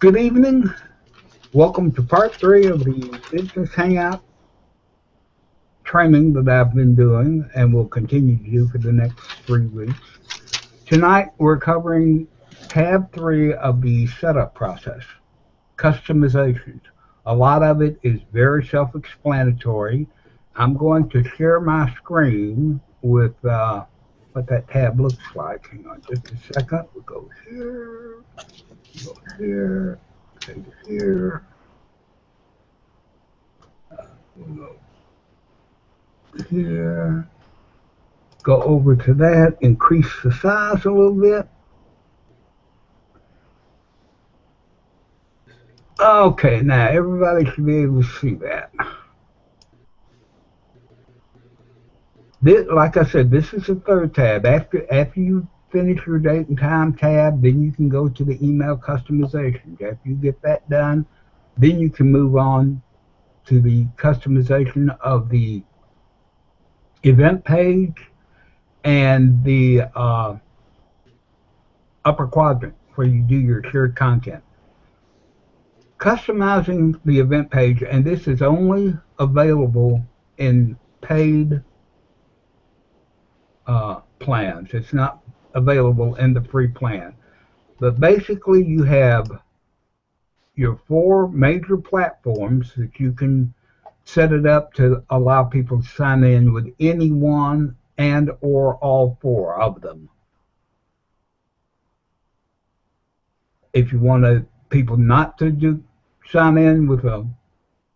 Good evening. Welcome to part 3 of the Business Hangout training that I've been doing and will continue to do for the next 3 weeks. Tonight we're covering tab 3 of the setup process, customizations. A lot of it is very self-explanatory. I'm going to share my screen with what that tab looks like. Hang on just a second. We'll go here, go here, go here. We'll go here, go over to that, increase the size a little bit. Okay, now everybody should be able to see that. This, like I said, this is the third tab. After you finish your date and time tab, then you can go to the email customizations. After you get that done, then you can move on to the customization of the event page and the upper quadrant where you do your shared content. Customizing the event page, and this is only available in paid plans. It's not available in the free plan. But basically, you have your 4 major platforms that you can set it up to allow people to sign in with any one and or all 4 of them. If you want people not to sign in with an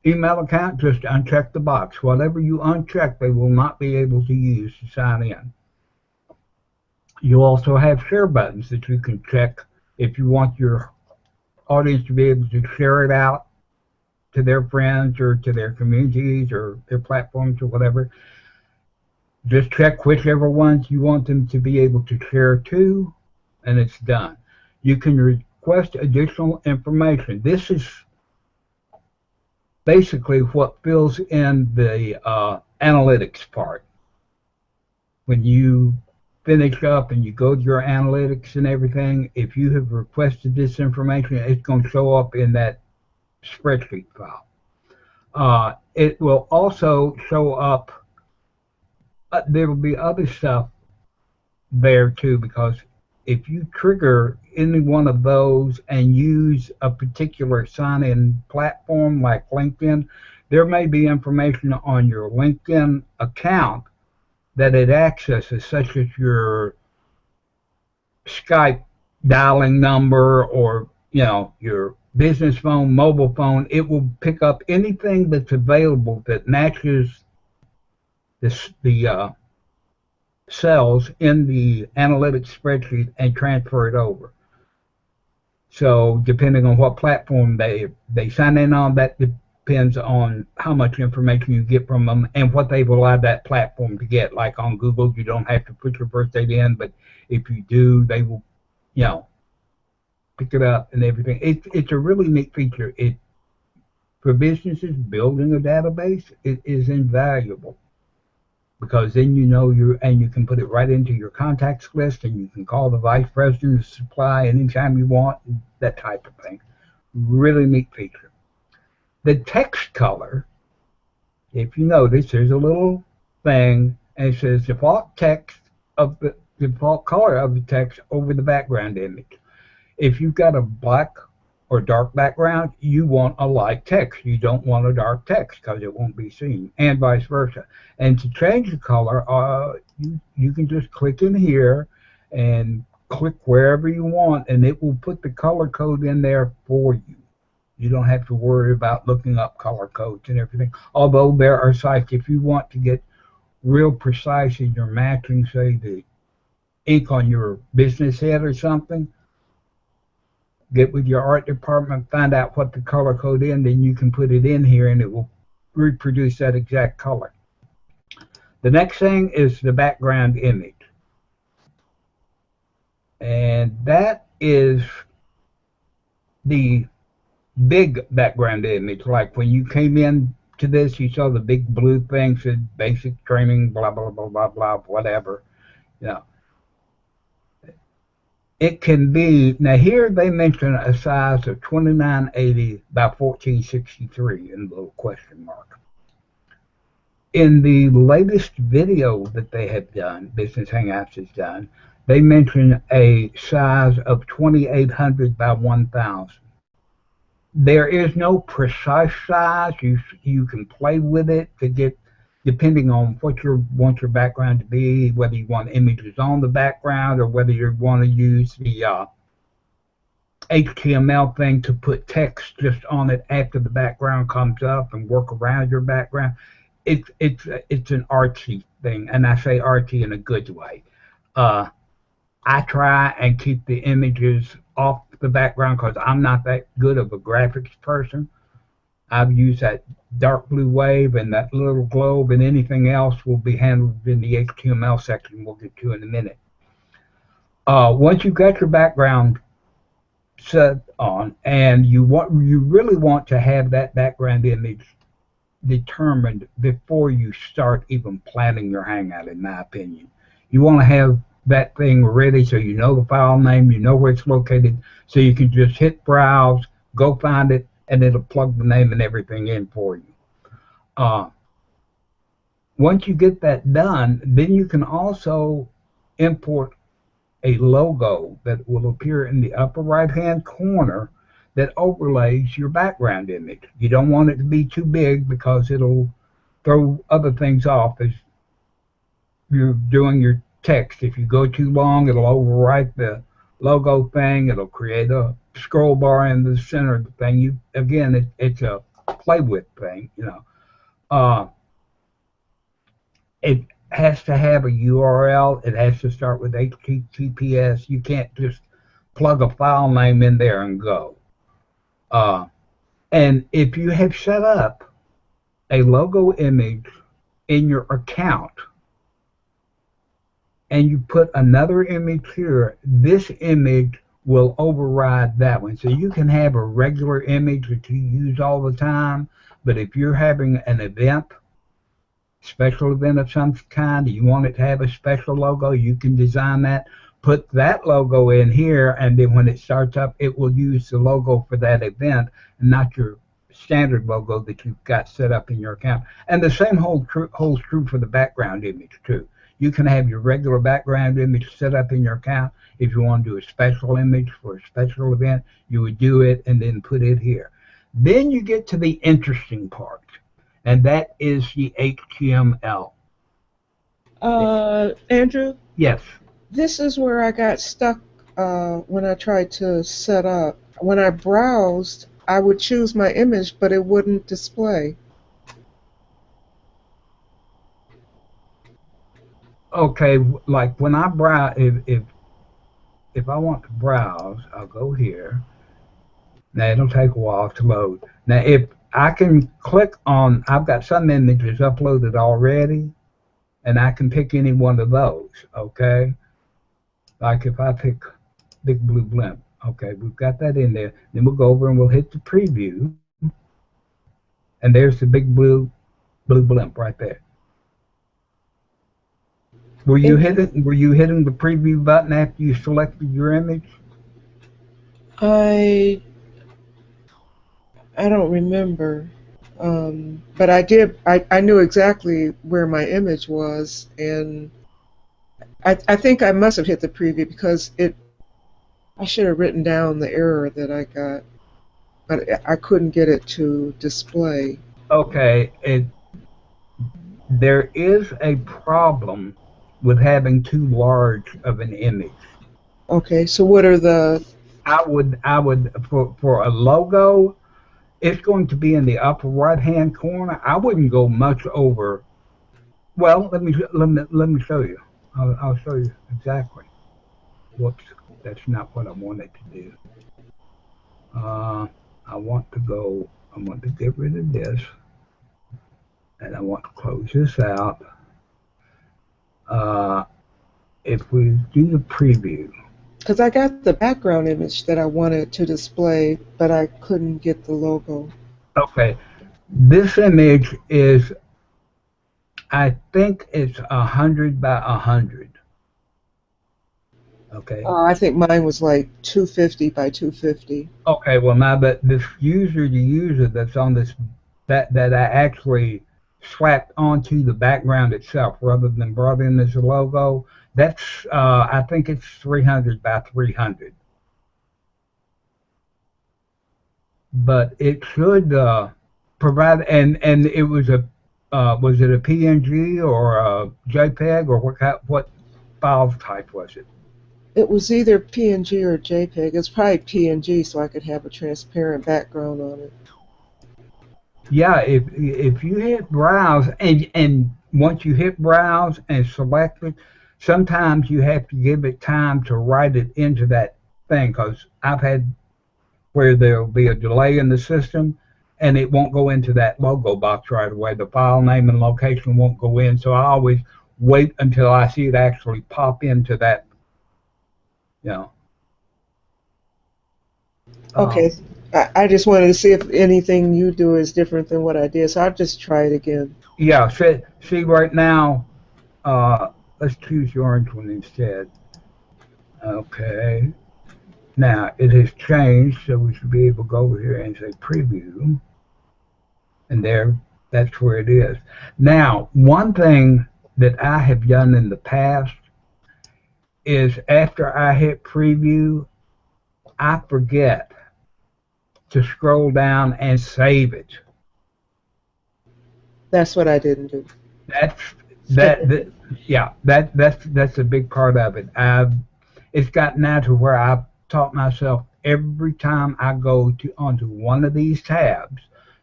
email account, just uncheck the box. Whatever you uncheck, they will not be able to use to sign in. You also have share buttons that you can check if you want your audience to be able to share it out to their friends or to their communities or their platforms or whatever. Just check whichever ones you want them to be able to share to, and it's done. You can request additional information. This is basically what fills in the analytics part. When you finish up and you go to your analytics and everything, if you have requested this information, it's going to show up in that spreadsheet file. It will also show up, there will be other stuff there too, because if you trigger any one of those and use a particular sign-in platform like LinkedIn, there may be information on your LinkedIn account that it accesses, such as your Skype dialing number or your business phone, mobile phone. It will pick up anything that's available that matches the cells in the analytics spreadsheet and transfer it over. So depending on what platform they sign in on, that depends on how much information you get from them and what they've allowed that platform to get. Like on Google, you don't have to put your birth date in, but if you do, they will, pick it up and everything. It's a really neat feature. For businesses, building a database, it is invaluable, because then you can put it right into your contacts list, and you can call the vice president of supply anytime you want, that type of thing. Really neat feature. The text color, if you notice, there's a little thing, and it says default color of the text over the background image. If you've got a black or dark background, you want a light text. You don't want a dark text because it won't be seen, and vice versa. And to change the color, you can just click in here and click wherever you want, and it will put the color code in there for you. You don't have to worry about looking up color codes and everything. Although there are sites, if you want to get real precise in your matching, say the ink on your business head or something, get with your art department, find out what the color code is, and then you can put it in here and it will reproduce that exact color. The next thing is the background image. And that is the big background image. Like when you came in to this, you saw the big blue thing said basic training, blah, blah, blah, blah, blah, whatever. It can be, now here they mention a size of 2980 by 1463 in the little question mark. In the latest video that they have done, Business Hangouts has done, they mention a size of 2800 by 1000. There is no precise size. You can play with it to get, depending on what you want your background to be, whether you want images on the background or whether you want to use the HTML thing to put text just on it after the background comes up and work around your background. It's an artsy thing, and I say artsy in a good way. I try and keep the images off the background because I'm not that good of a graphics person. I've used that dark blue wave and that little globe, and anything else will be handled in the HTML section we'll get to in a minute. Once you've got your background set on, and you really want to have that background image determined before you start even planning your Hangout, in my opinion. You want to have that thing ready so you know the file name, you know where it's located, so you can just hit browse, go find it, and it'll plug the name and everything in for you. Once you get that done, then you can also import a logo that will appear in the upper right hand corner that overlays your background image. You don't want it to be too big because it'll throw other things off as you're doing your text. If you go too long, it'll overwrite the logo thing. It'll create a scroll bar in the center of the thing. It's a play with thing, you know. It has to have a URL. It has to start with HTTPS. You can't just plug a file name in there and go. And if you have set up a logo image in your account and you put another image here, this image will override that one. So you can have a regular image that you use all the time, but if you're having an event, special event of some kind, you want it to have a special logo, you can design that, put that logo in here, and then when it starts up, it will use the logo for that event and not your standard logo that you've got set up in your account. And the same holds true for the background image too. You can have your regular background image set up in your account. If you want to do a special image for a special event, you would do it and then put it here. Then you get to the interesting part, and that is the HTML. Andrew? Yes. This is where I got stuck when I tried to set up. When I browsed, I would choose my image, but it wouldn't display. Okay, like when I browse, if I want to browse, I'll go here. Now it'll take a while to load. Now if I can click on, I've got some images uploaded already, and I can pick any one of those, okay? Like if I pick Big Blue Blimp, okay, we've got that in there. Then we'll go over and we'll hit the preview, and there's the Big Blue Blimp right there. Were you hitting the preview button after you selected your image? I don't remember, but I did. I knew exactly where my image was, and I think I must have hit the preview because I should have written down the error that I got, but I couldn't get it to display. Okay, there is a problem with having too large of an image. Okay, so what are the? I would for a logo, it's going to be in the upper right hand corner. I wouldn't go much over. Well, let me show you. I'll show you exactly. Whoops, that's not what I wanted to do. I want to get rid of this, and I want to close this out. If we do the preview. Because I got the background image that I wanted to display, but I couldn't get the logo. Okay, this image is, I think it's 100 by 100. Okay. I think mine was like 250 by 250. Okay. Well, now that this user to user that's on this that I actually slapped onto the background itself rather than brought in as a logo. That's I think it's 300 by 300, but it should provide and it was it a PNG or a JPEG or what file type was it? It was either PNG or JPEG. It's probably PNG, so I could have a transparent background on it. Yeah, if you hit browse and once you hit browse and select it, sometimes you have to give it time to write it into that thing because I've had where there'll be a delay in the system and it won't go into that logo box right away. The file name and location won't go in, so I always wait until I see it actually pop into that, you know. Okay, Um, I just wanted to see if anything you do is different than what I did, so I'll just try it again. yeah, see right now, uh, let's choose the orange one instead. Okay. Now it has changed, so we should be able to go over here and say preview, and there, that's where it is. Now, one thing that I have done in the past is after I hit preview, I forget to scroll down and save it. That's what I didn't do. That's that yeah, that's a big part of it. It's gotten now to where I've taught myself every time I go to onto one of these tabs,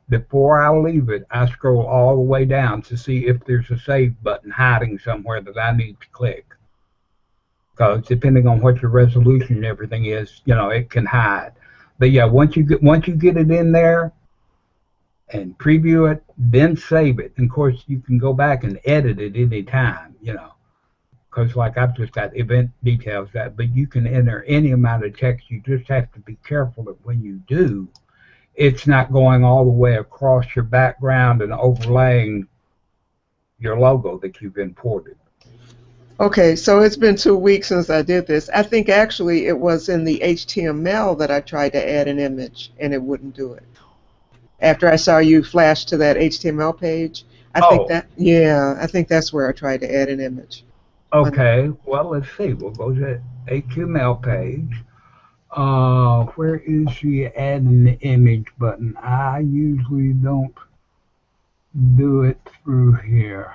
before I leave it, I scroll all the way down to see if there's a save button hiding somewhere that I need to click. Because depending on what your resolution and everything is, it can hide. But yeah, once you get it in there and preview it, then save it. And of course, you can go back and edit it any time. Because like I've just got event details but you can enter any amount of text. You just have to be careful that when you do, it's not going all the way across your background and overlaying your logo that you've imported. Okay, so it's been 2 weeks since I did this. I think actually it was in the HTML that I tried to add an image and it wouldn't do it. After I saw you flash to that HTML page, Oh, I think that's where I tried to add an image. okay. Well, let's see. We'll go to the HTML page. Where is the add an image button? I usually don't do it through here.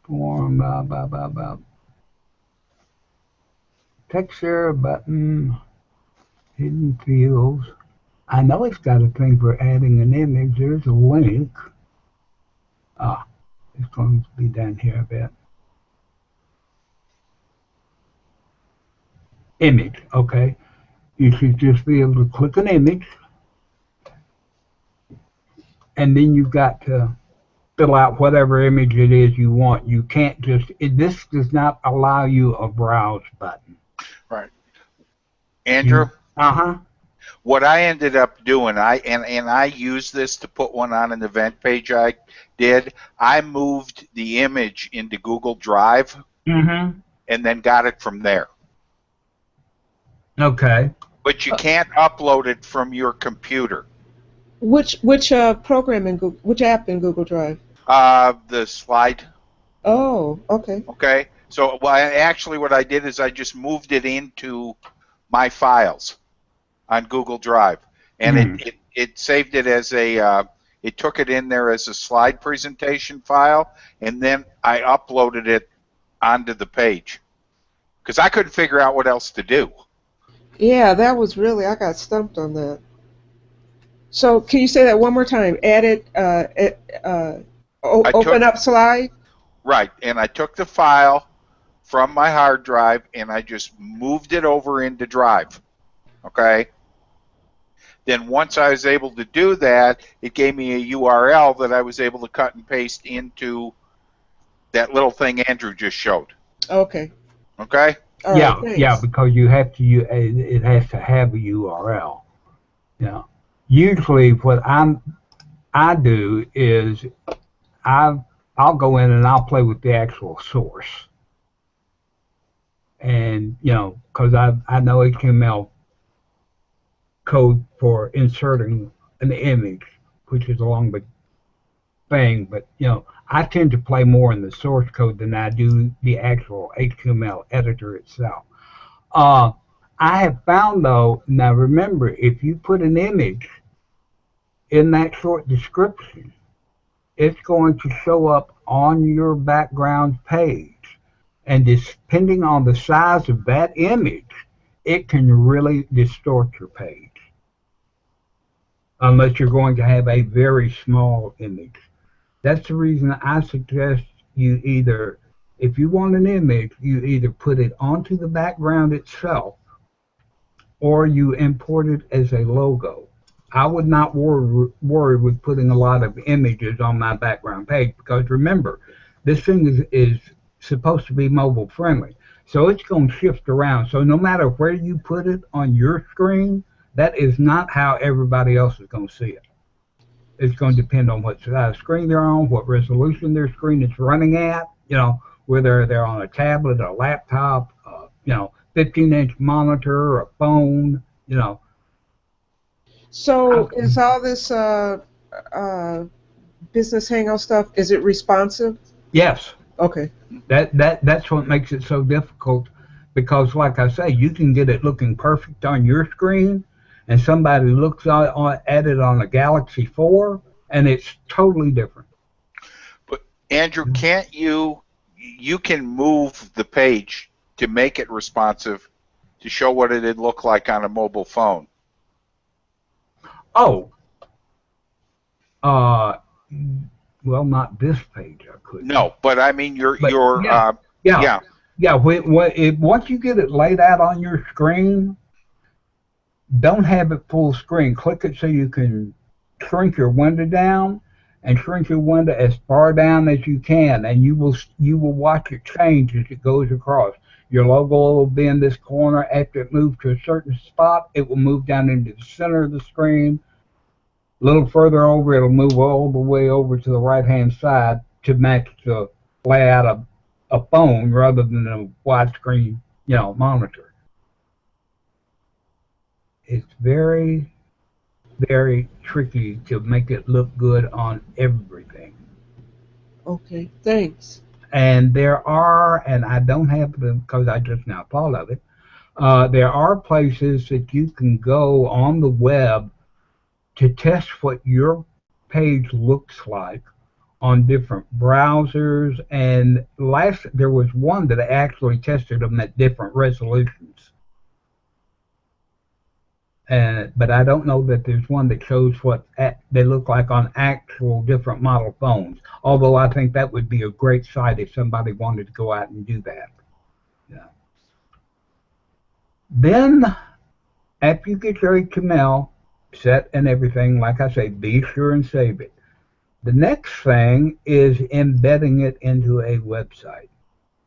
Form, blah, blah, blah, blah. Texture button, hidden fields. I know it's got a thing for adding an image. There's a link. Ah, it's going to be down here a bit. Image, okay. You should just be able to click an image, and then you've got to fill out whatever image it is you want. You can't this does not allow you a browse button. Right. Andrew, You, uh-huh. what I ended up doing, I used this to put one on an event page I did. I moved the image into Google Drive Mm-hmm. and then got it from there. Okay. But you can't upload it from your computer. Which program in Google, which app in Google Drive? The slide. Oh, okay. Okay. So actually what I did is I just moved it into my files on Google Drive, and it saved it as it took it in there as a slide presentation file, and then I uploaded it onto the page because I couldn't figure out what else to do. Yeah, that was really, I got stumped on that. So can you say that one more time? Edit, open up slide? Right, and I took the file from my hard drive and I just moved it over into Drive. Okay? Then once I was able to do that, it gave me a URL that I was able to cut and paste into that little thing Andrew just showed. Okay. Okay? All Yeah, right, yeah, thanks. because it has to have a URL. Yeah. Usually, what I do is I'll go in and I'll play with the actual source, And, because I know HTML code for inserting an image, which is a long big thing, but, I tend to play more in the source code than I do the actual HTML editor itself. I have found, though, now remember, if you put an image in that short description, it's going to show up on your background page. And depending on the size of that image, it can really distort your page. Unless you're going to have a very small image. That's the reason I suggest you either, if you want an image, you either put it onto the background itself or you import it as a logo. I would not worry with putting a lot of images on my background page because remember, this thing is supposed to be mobile friendly. So it's going to shift around. So no matter where you put it on your screen, that is not how everybody else is going to see it. It's going to depend on what size screen they're on, what resolution their screen is running at, whether they're on a tablet, a laptop, 15-inch monitor, or a phone, So is all this business hangout stuff, is it responsive? Yes. Okay. That's what makes it so difficult because, like I say, you can get it looking perfect on your screen, and somebody looks at it on a Galaxy 4, and it's totally different. But Andrew, can't you can move the page to make it responsive to show what it'd look like on a mobile phone? Oh. Well, not this page. I could. No, but I mean yeah. Once you get it laid out on your screen, don't have it full screen. Click it so you can shrink your window down, and shrink your window as far down as you can, and you will watch it change as it goes across. Your logo will be in this corner. After it moves to a certain spot, it will move down into the center of the screen. A little further over, it'll move all the way over to the right-hand side to match the layout of a phone rather than a widescreen, monitor. It's very, very tricky to make it look good on everything. Okay, thanks. And there are, and I don't have them because I just now thought of it, there are places that you can go on the web to test what your page looks like on different browsers. And there was one that actually tested them at different resolutions. But I don't know that there's one that shows what they look like on actual different model phones. Although I think that would be a great site if somebody wanted to go out and do that. Yeah. Then, after you get your HTML set and everything, like I say, be sure and save it. The next thing is embedding it into a website.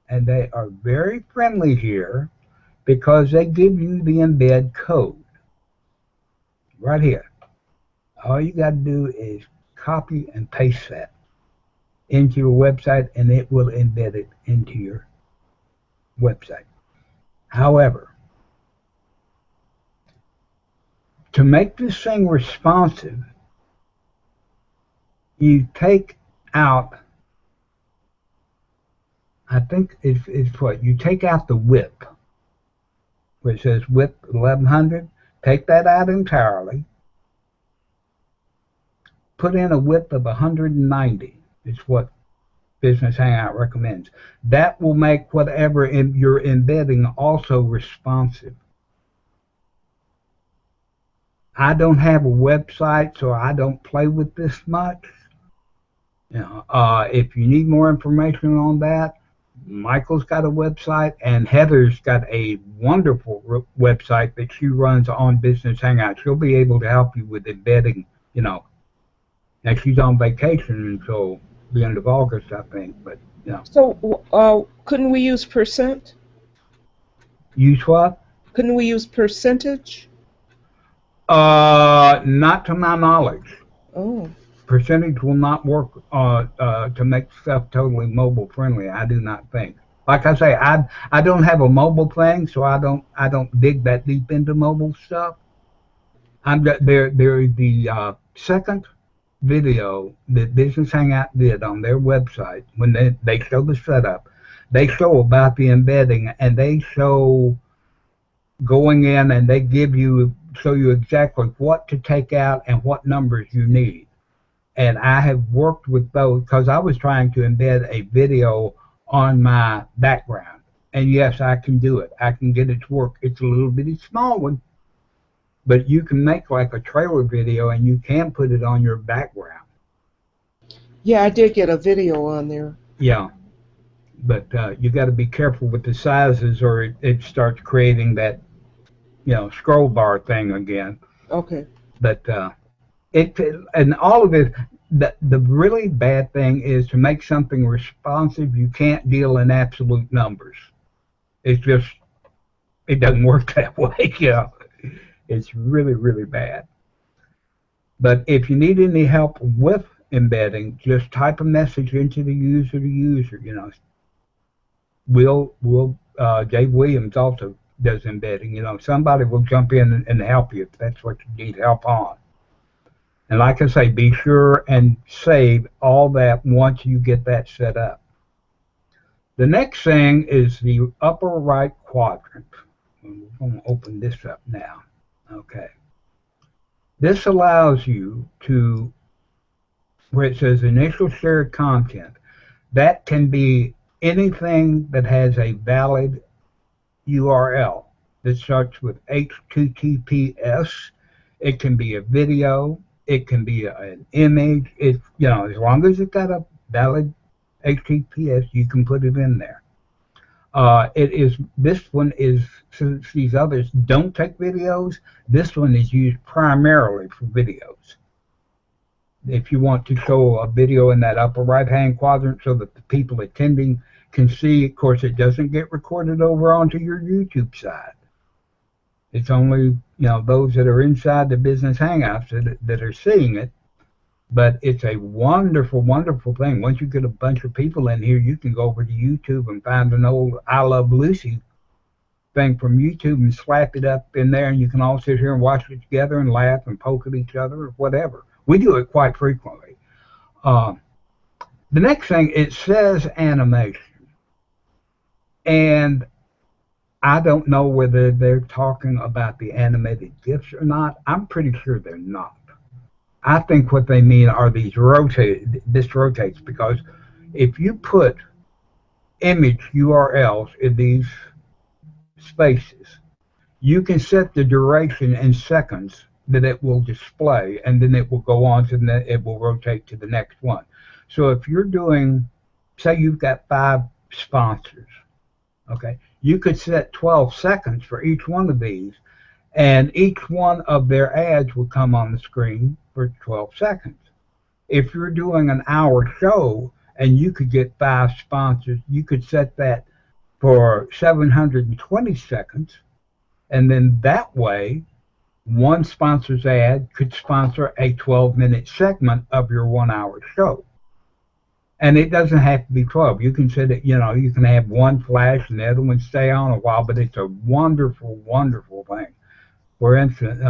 And they are very friendly here because they give you the embed code. Right here. All you got to do is copy and paste that into your website, and it will embed it into your website. However, to make this thing responsive, you take out, I think it's what, you take out the width, where it says width 1100, take that out entirely, put in a width of 190, is what Business Hangout recommends. That will make whatever you're embedding also responsive. I don't have a website, so I don't play with this much. If you need more information on that, Michael's got a website, and Heather's got a wonderful website that she runs on Business Hangout. She'll be able to help you with embedding, Now, she's on vacation until the end of August, I think, but, So, couldn't we use %? Use what? Couldn't we use percentage? Not to my knowledge. Oh. Percentage will not work to make stuff totally mobile friendly, I do not think. Like I say, I don't have a mobile thing, so I don't dig that deep into mobile stuff. They're the second video that Business Hangout did on their website when they show the setup. They show about the embedding, and they show going in, and they show you exactly what to take out and what numbers you need. And I have worked with those because I was trying to embed a video on my background. And yes, I can do it. I can get it to work. It's a little bitty small one, but you can make like a trailer video and you can put it on your background. Yeah, I did get a video on there. Yeah, but you got to be careful with the sizes, or it starts creating that scroll bar thing again. Okay. But it and all of it. The really bad thing is to make something responsive. You can't deal in absolute numbers. It's just it doesn't work that way. It's really really bad. But if you need any help with embedding, just type a message into the user to user. Dave Williams also does embedding. Somebody will jump in and help you if that's what you need help on. And like I say, be sure and save all that once you get that set up. The next thing is the upper right quadrant. We're going to open this up now. Okay. This allows you to, where it says initial shared content, that can be anything that has a valid URL that starts with HTTPS. It can be a video. It can be an image. As long as it's got a valid HTTPS, you can put it in there. This one is, since these others don't take videos, this one is used primarily for videos. If you want to show a video in that upper right-hand quadrant so that the people attending can see, of course, it doesn't get recorded over onto your YouTube side. It's only those that are inside the Business Hangouts that are seeing it. But it's a wonderful, wonderful thing. Once you get a bunch of people in here, you can go over to YouTube and find an old I Love Lucy thing from YouTube and slap it up in there, and you can all sit here and watch it together and laugh and poke at each other or whatever. We do it quite frequently. The next thing, it says animation. And I don't know whether they're talking about the animated GIFs or not. I'm pretty sure they're not. I think what they mean are this rotates, because if you put image URLs in these spaces, you can set the duration in seconds that it will display, and then it will go on to it will rotate to the next one. So if you're doing, say you've got 5 sponsors, okay, you could set 12 seconds for each one of these, and each one of their ads will come on the screen for 12 seconds. If you're doing an hour show and you could get 5 sponsors, you could set that for 720 seconds, and then that way, one sponsor's ad could sponsor a 12-minute segment of your 1-hour show. And it doesn't have to be 12. You can set it, you can have one flash and the other one stay on a while, but it's a wonderful, wonderful thing. For instance,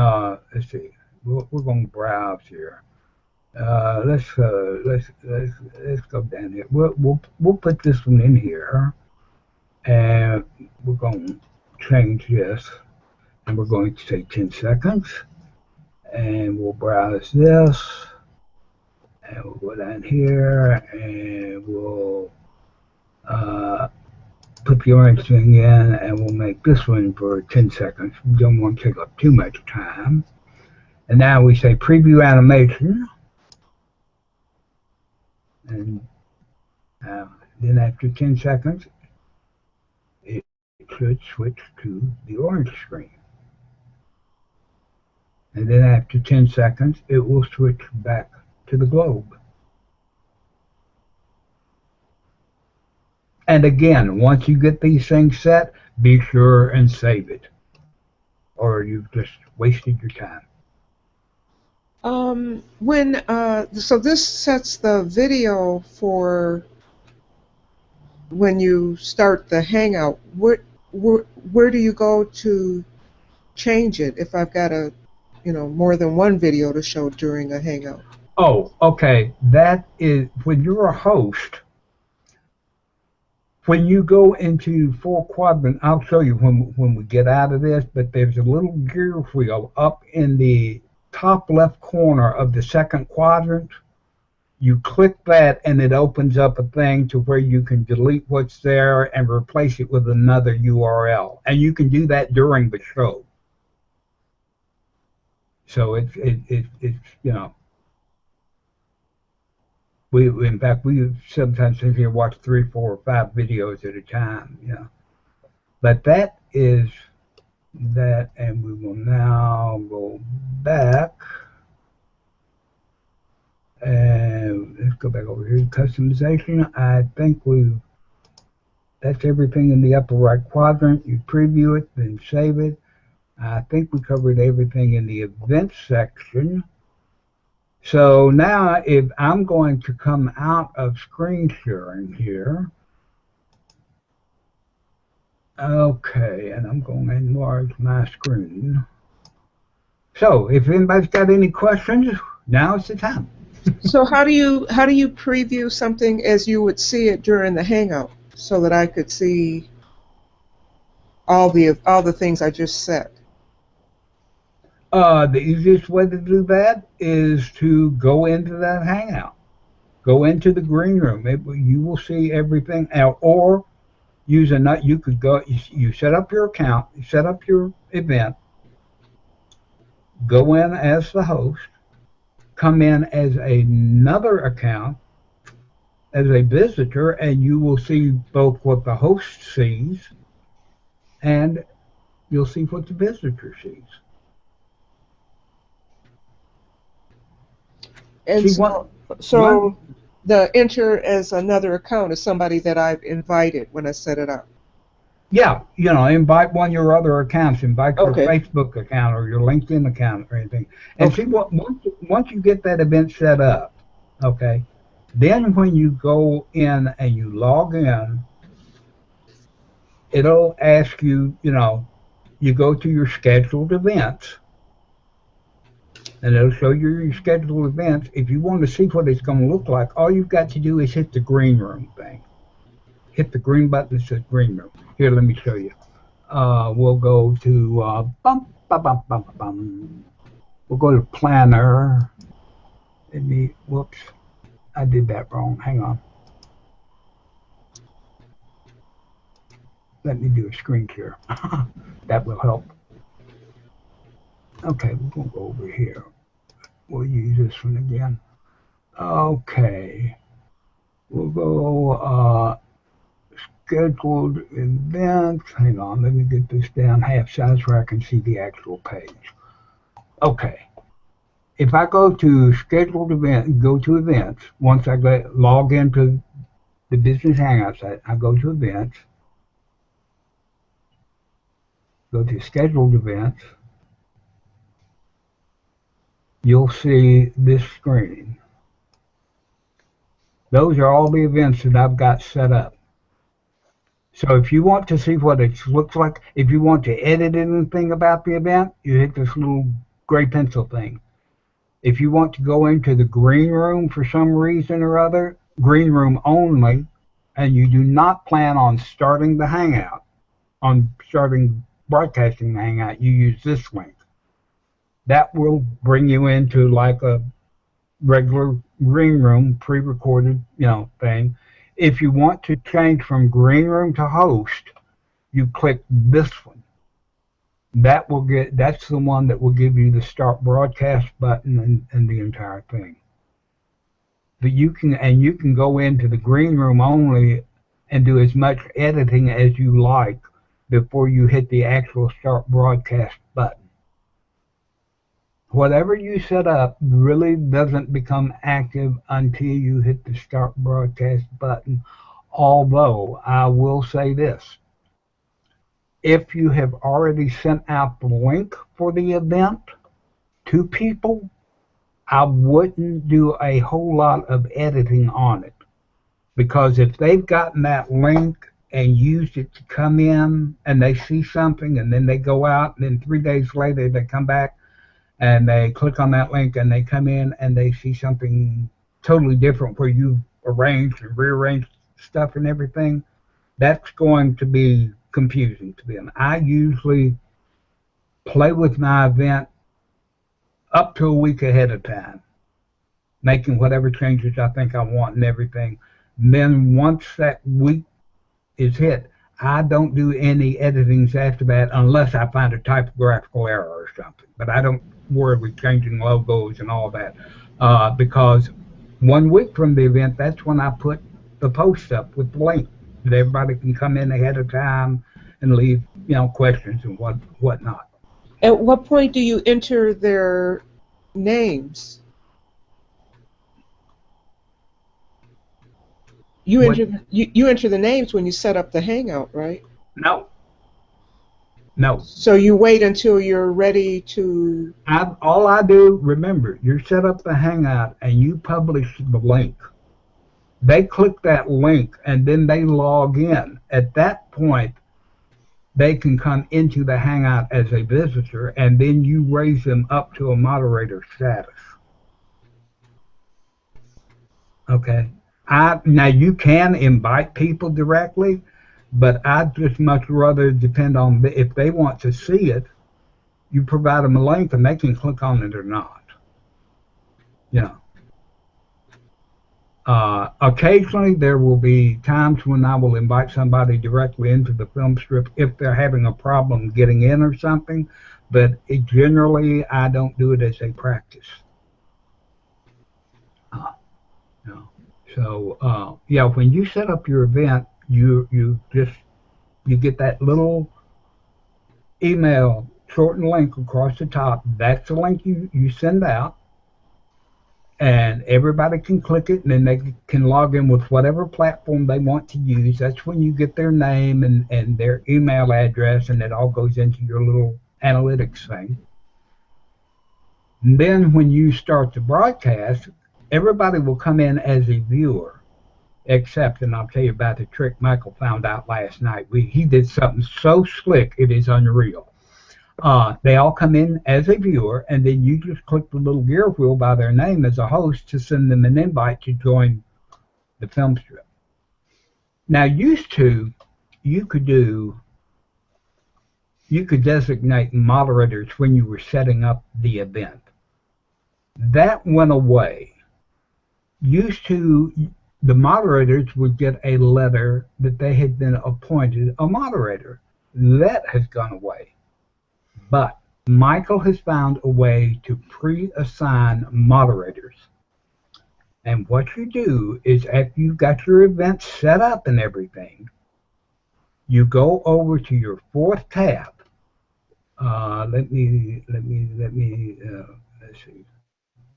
let's see, we're going to browse here. Let's go down here. We'll put this one in here, and we're going to change this, and we're going to say 10 seconds, and we'll browse this, and we'll go down here, and we'll put the orange thing in, and we'll make this one for 10 seconds. We don't want to take up too much time. And now we say preview animation. And then after 10 seconds, it should switch to the orange screen. And then after 10 seconds, it will switch back to the globe. And again, once you get these things set, be sure and save it, or you've just wasted your time. So this sets the video for when you start the Hangout, where do you go to change it if I've got more than one video to show during a Hangout? Oh, okay. That is when you're a host. When you go into four quadrant, I'll show you when we get out of this. But there's a little gear wheel up in the top left corner of the second quadrant. You click that, and it opens up a thing to where you can delete what's there and replace it with another URL. And you can do that during the show. So it's we in fact we sometimes sit here and watch 3, 4, or 5 videos at a time. But that is that, and we will now go back. And let's go back over here to customization. I think that's everything in the upper right quadrant. You preview it, then save it. I think we covered everything in the events section. So now if I'm going to come out of screen sharing here, okay, and I'm going to enlarge my screen. So if anybody's got any questions, now's the time. So how do you preview something as you would see it during the Hangout, so that I could see all the things I just said? The easiest way to do that is to go into that Hangout. Go into the green room. You will see everything. Or use you could go. You set up your account. You set up your event. Go in as the host. Come in as another account as a visitor, and you will see both what the host sees and you'll see what the visitor sees. And so the enter as another account is somebody that I've invited when I set it up. Yeah, invite one of your other accounts. Invite your Facebook account or your LinkedIn account or anything. And see what once you get that event set up, okay, then when you go in and you log in, it'll ask you, you go to your scheduled events, and it'll show you your scheduled events. If you want to see what it's going to look like, all you've got to do is hit the green room thing. Hit the green button that says green room. Here, let me show you. We'll go to we'll go to planner. Whoops, I did that wrong. Hang on. Let me do a screen share. That will help. Okay, we're going to go over here. We'll use this one again. Okay. We'll go scheduled events. Hang on, let me get this down half size where I can see the actual page. Okay. If I go to scheduled event, go to events, once I log into the Business Hangout site, I go to events, go to scheduled events, you'll see this screen. Those are all the events that I've got set up. So if you want to see what it looks like, if you want to edit anything about the event, you hit this little gray pencil thing. If you want to go into the green room for some reason or other, green room only, and you do not plan on starting the Hangout, on starting broadcasting the Hangout, you use this link. That will bring you into like a regular green room, pre-recorded, thing. If you want to change from green room to host, you click this one. That's the one that will give you the start broadcast button and the entire thing. But you can go into the green room only and do as much editing as you like before you hit the actual start broadcast button. Whatever you set up really doesn't become active until you hit the start broadcast button. Although I will say this, if you have already sent out the link for the event to people, I wouldn't do a whole lot of editing on it. because if they've gotten that link and used it to come in and they see something and then they go out and then 3 days later they come back and they click on that link and they come in and they see something totally different where you've arranged and rearranged stuff and everything, that's going to be confusing to them. I usually play with my event up to a week ahead of time, making whatever changes I think I want and everything. And then once that week is hit, I don't do any editings after that unless I find a typographical error or something. But I don't worry with changing logos and all that because 1 week from the event, that's when I put the post up with the link that everybody can come in ahead of time and leave, questions and whatnot. At what point do you enter their names? You enter the names when you set up the Hangout, right? No. So you wait until you're ready to... All I do, remember, you set up the Hangout and you publish the link. They click that link and then they log in. At that point, they can come into the Hangout as a visitor and then you raise them up to a moderator status. Okay. Now you can invite people directly, but I'd just much rather depend on if they want to see it, you provide them a link and they can click on it or not. Occasionally there will be times when I will invite somebody directly into the film strip if they're having a problem getting in or something, but generally I don't do it as a practice. So when you set up your event, you get that little email shortened link across the top. That's the link you send out, and everybody can click it, and then they can log in with whatever platform they want to use. That's when you get their name and their email address, and it all goes into your little analytics thing. And then when you start the broadcast, everybody will come in as a viewer, except, and I'll tell you about the trick Michael found out last night. He did something so slick, it is unreal. They all come in as a viewer, and then you just click the little gear wheel by their name as a host to send them an invite to join the film strip. Now, used to, you could designate moderators when you were setting up the event. That went away. Used to, the moderators would get a letter that they had been appointed a moderator. That has gone away. But Michael has found a way to pre-assign moderators. And what you do is after you've got your event set up and everything, you go over to your fourth tab. Let's see.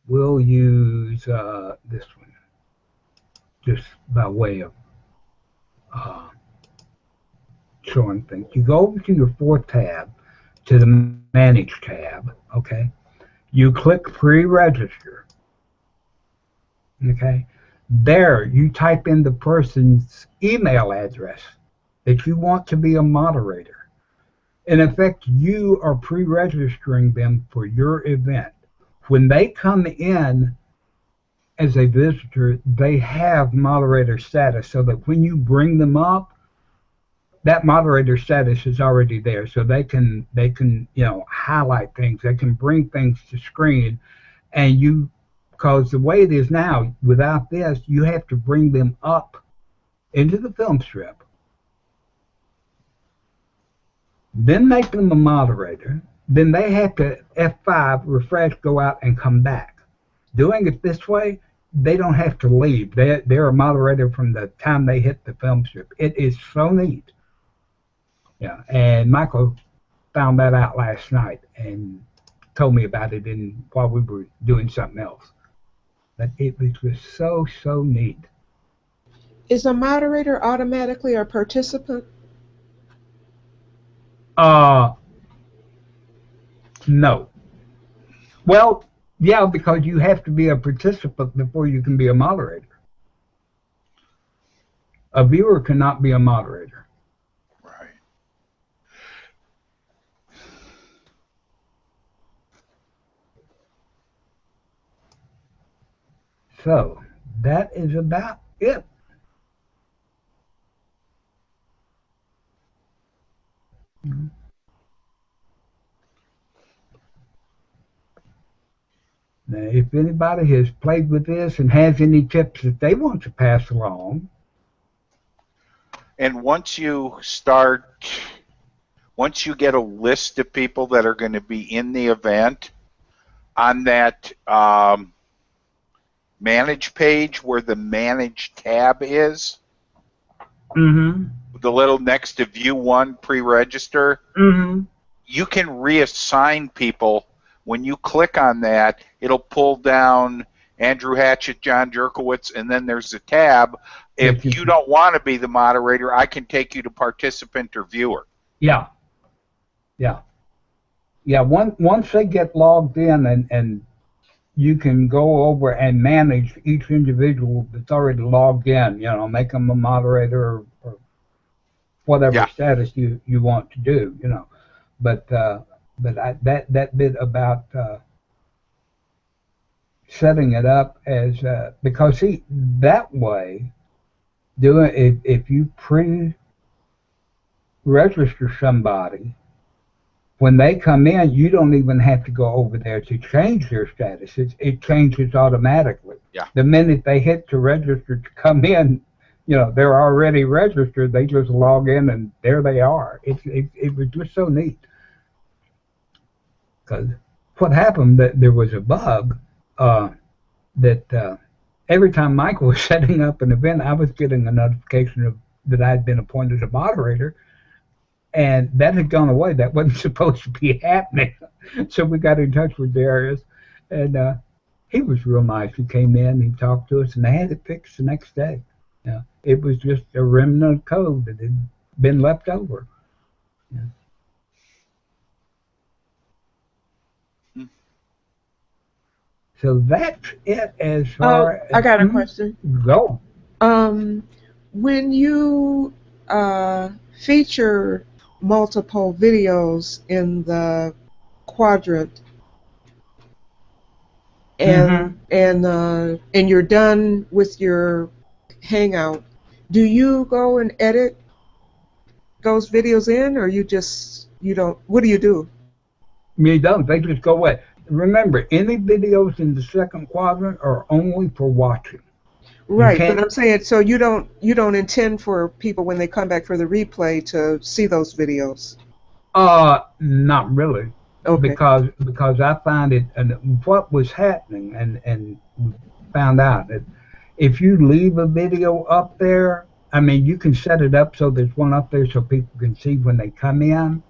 We'll use this one, just by way of showing things. You go over to your fourth tab, to the Manage tab, okay? You click Pre-Register, okay? There, you type in the person's email address that you want to be a moderator. In effect, you are pre-registering them for your event. When they come in as a visitor, they have moderator status, so that when you bring them up, that moderator status is already there, so they can highlight things, they can bring things to screen, and because the way it is now, without this, you have to bring them up into the film strip, then make them a moderator. Then they have to F5, refresh, go out, and come back. Doing it this way, they don't have to leave. They're a moderator from the time they hit the film strip. It is so neat. Yeah, and Michael found that out last night and told me about it while we were doing something else. But it was just so neat. Is a moderator automatically a participant? No. Well, yeah, because you have to be a participant before you can be a moderator. A viewer cannot be a moderator. Right. So that is about it. Now, if anybody has played with this and has any tips that they want to pass along. And once you get a list of people that are going to be in the event, on that manage page where the manage tab is, the little next to view one pre-register, you can reassign people. When you click on that, it'll pull down Andrew Hatchett, John Jerkowitz, and then there's a tab. If you don't want to be the moderator, I can take you to participant or viewer. Yeah. Once they get logged in, and you can go over and manage each individual that's already logged in. Make them a moderator or whatever status you want to do. But that bit about setting it up as because see, that way, if you pre-register somebody, when they come in, you don't even have to go over there to change their status. It changes automatically. Yeah. The minute they hit to register to come in, they're already registered. They just log in and there they are. It was just so neat. Because what happened, that there was a bug that every time Michael was setting up an event, I was getting a notification that I had been appointed a moderator. And that had gone away. That wasn't supposed to be happening. So we got in touch with Darius, and he was real nice. He came in, he talked to us, and they had it fixed the next day. It was just a remnant of code that had been left over. So that's it as far as... I got a question. Go. When you feature multiple videos in the quadrant and you're done with your Hangout, do you go and edit those videos in, or you don't? What do you do? You don't. They just go away. Remember, any videos in the second quadrant are only for watching. Right, but I'm saying, so you don't intend for people when they come back for the replay to see those videos? Not really. Okay. Because I find it, and what was happening, and found out that if you leave a video up there, I mean, you can set it up so there's one up there so people can see when they come in,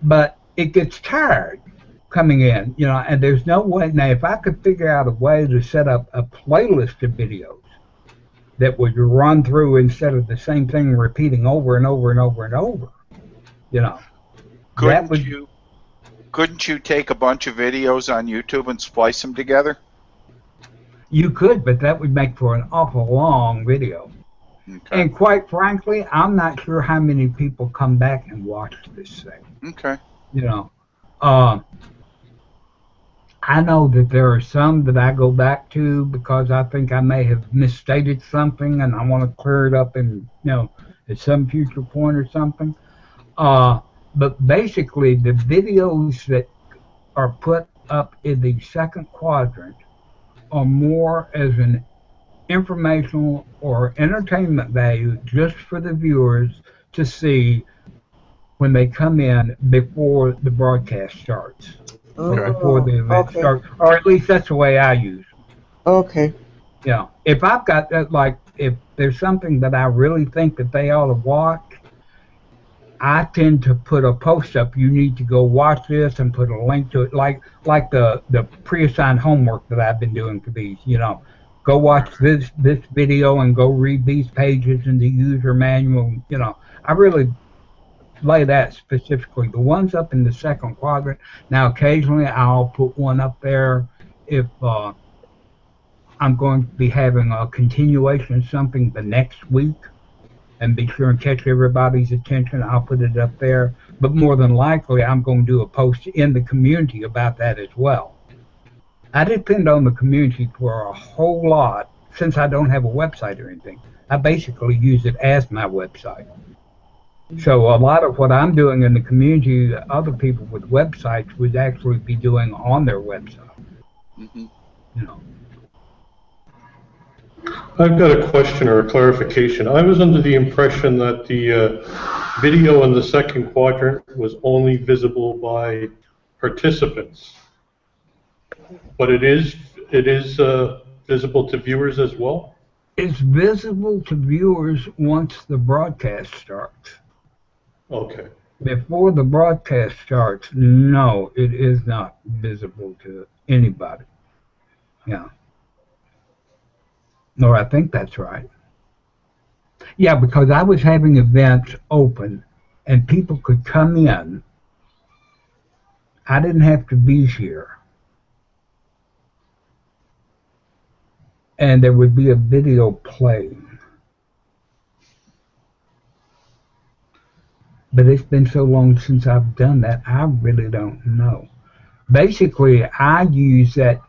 but it gets tired coming in, and there's no way. Now, if I could figure out a way to set up a playlist of videos that would run through instead of the same thing repeating over and over and over and over, Couldn't you take a bunch of videos on YouTube and splice them together? You could, but that would make for an awful long video. Okay. And quite frankly, I'm not sure how many people come back and watch this thing. Okay. I know that there are some that I go back to because I think I may have misstated something and I want to clear it up in, at some future point or something. But basically, the videos that are put up in the second quadrant are more as an informational or entertainment value just for the viewers to see when they come in before the broadcast starts. Okay. Before the event starts, or at least that's the way I use them. Okay. If I've got that, like if there's something that I really think that they ought to watch, I tend to put a post up. You need to go watch this and put a link to it, like the pre-assigned homework that I've been doing for these. Go watch this video and go read these pages in the user manual. I really lay that specifically. The ones up in the second quadrant. Now, occasionally I'll put one up there if I'm I'm going to be having a continuation of something the next week, and be sure and catch everybody's attention. I'll put it up there. But more than likely, I'm going to do a post in the community about that as well. I depend on the community for a whole lot since I don't have a website or anything. I basically use it as my website. So a lot of what I'm doing in the community, other people with websites would actually be doing on their website. Mm-hmm. You know. I've got a question or a clarification. I was under the impression that the video in the second quadrant was only visible by participants, but it is visible to viewers as well? It's visible to viewers once the broadcast starts. Okay. Before the broadcast starts, no, it is not visible to anybody. Yeah. No, I think that's right. Yeah, because I was having events open and people could come in. I didn't have to be here. And there would be a video playing. But it's been so long since I've done that, I really don't know. Basically, I use that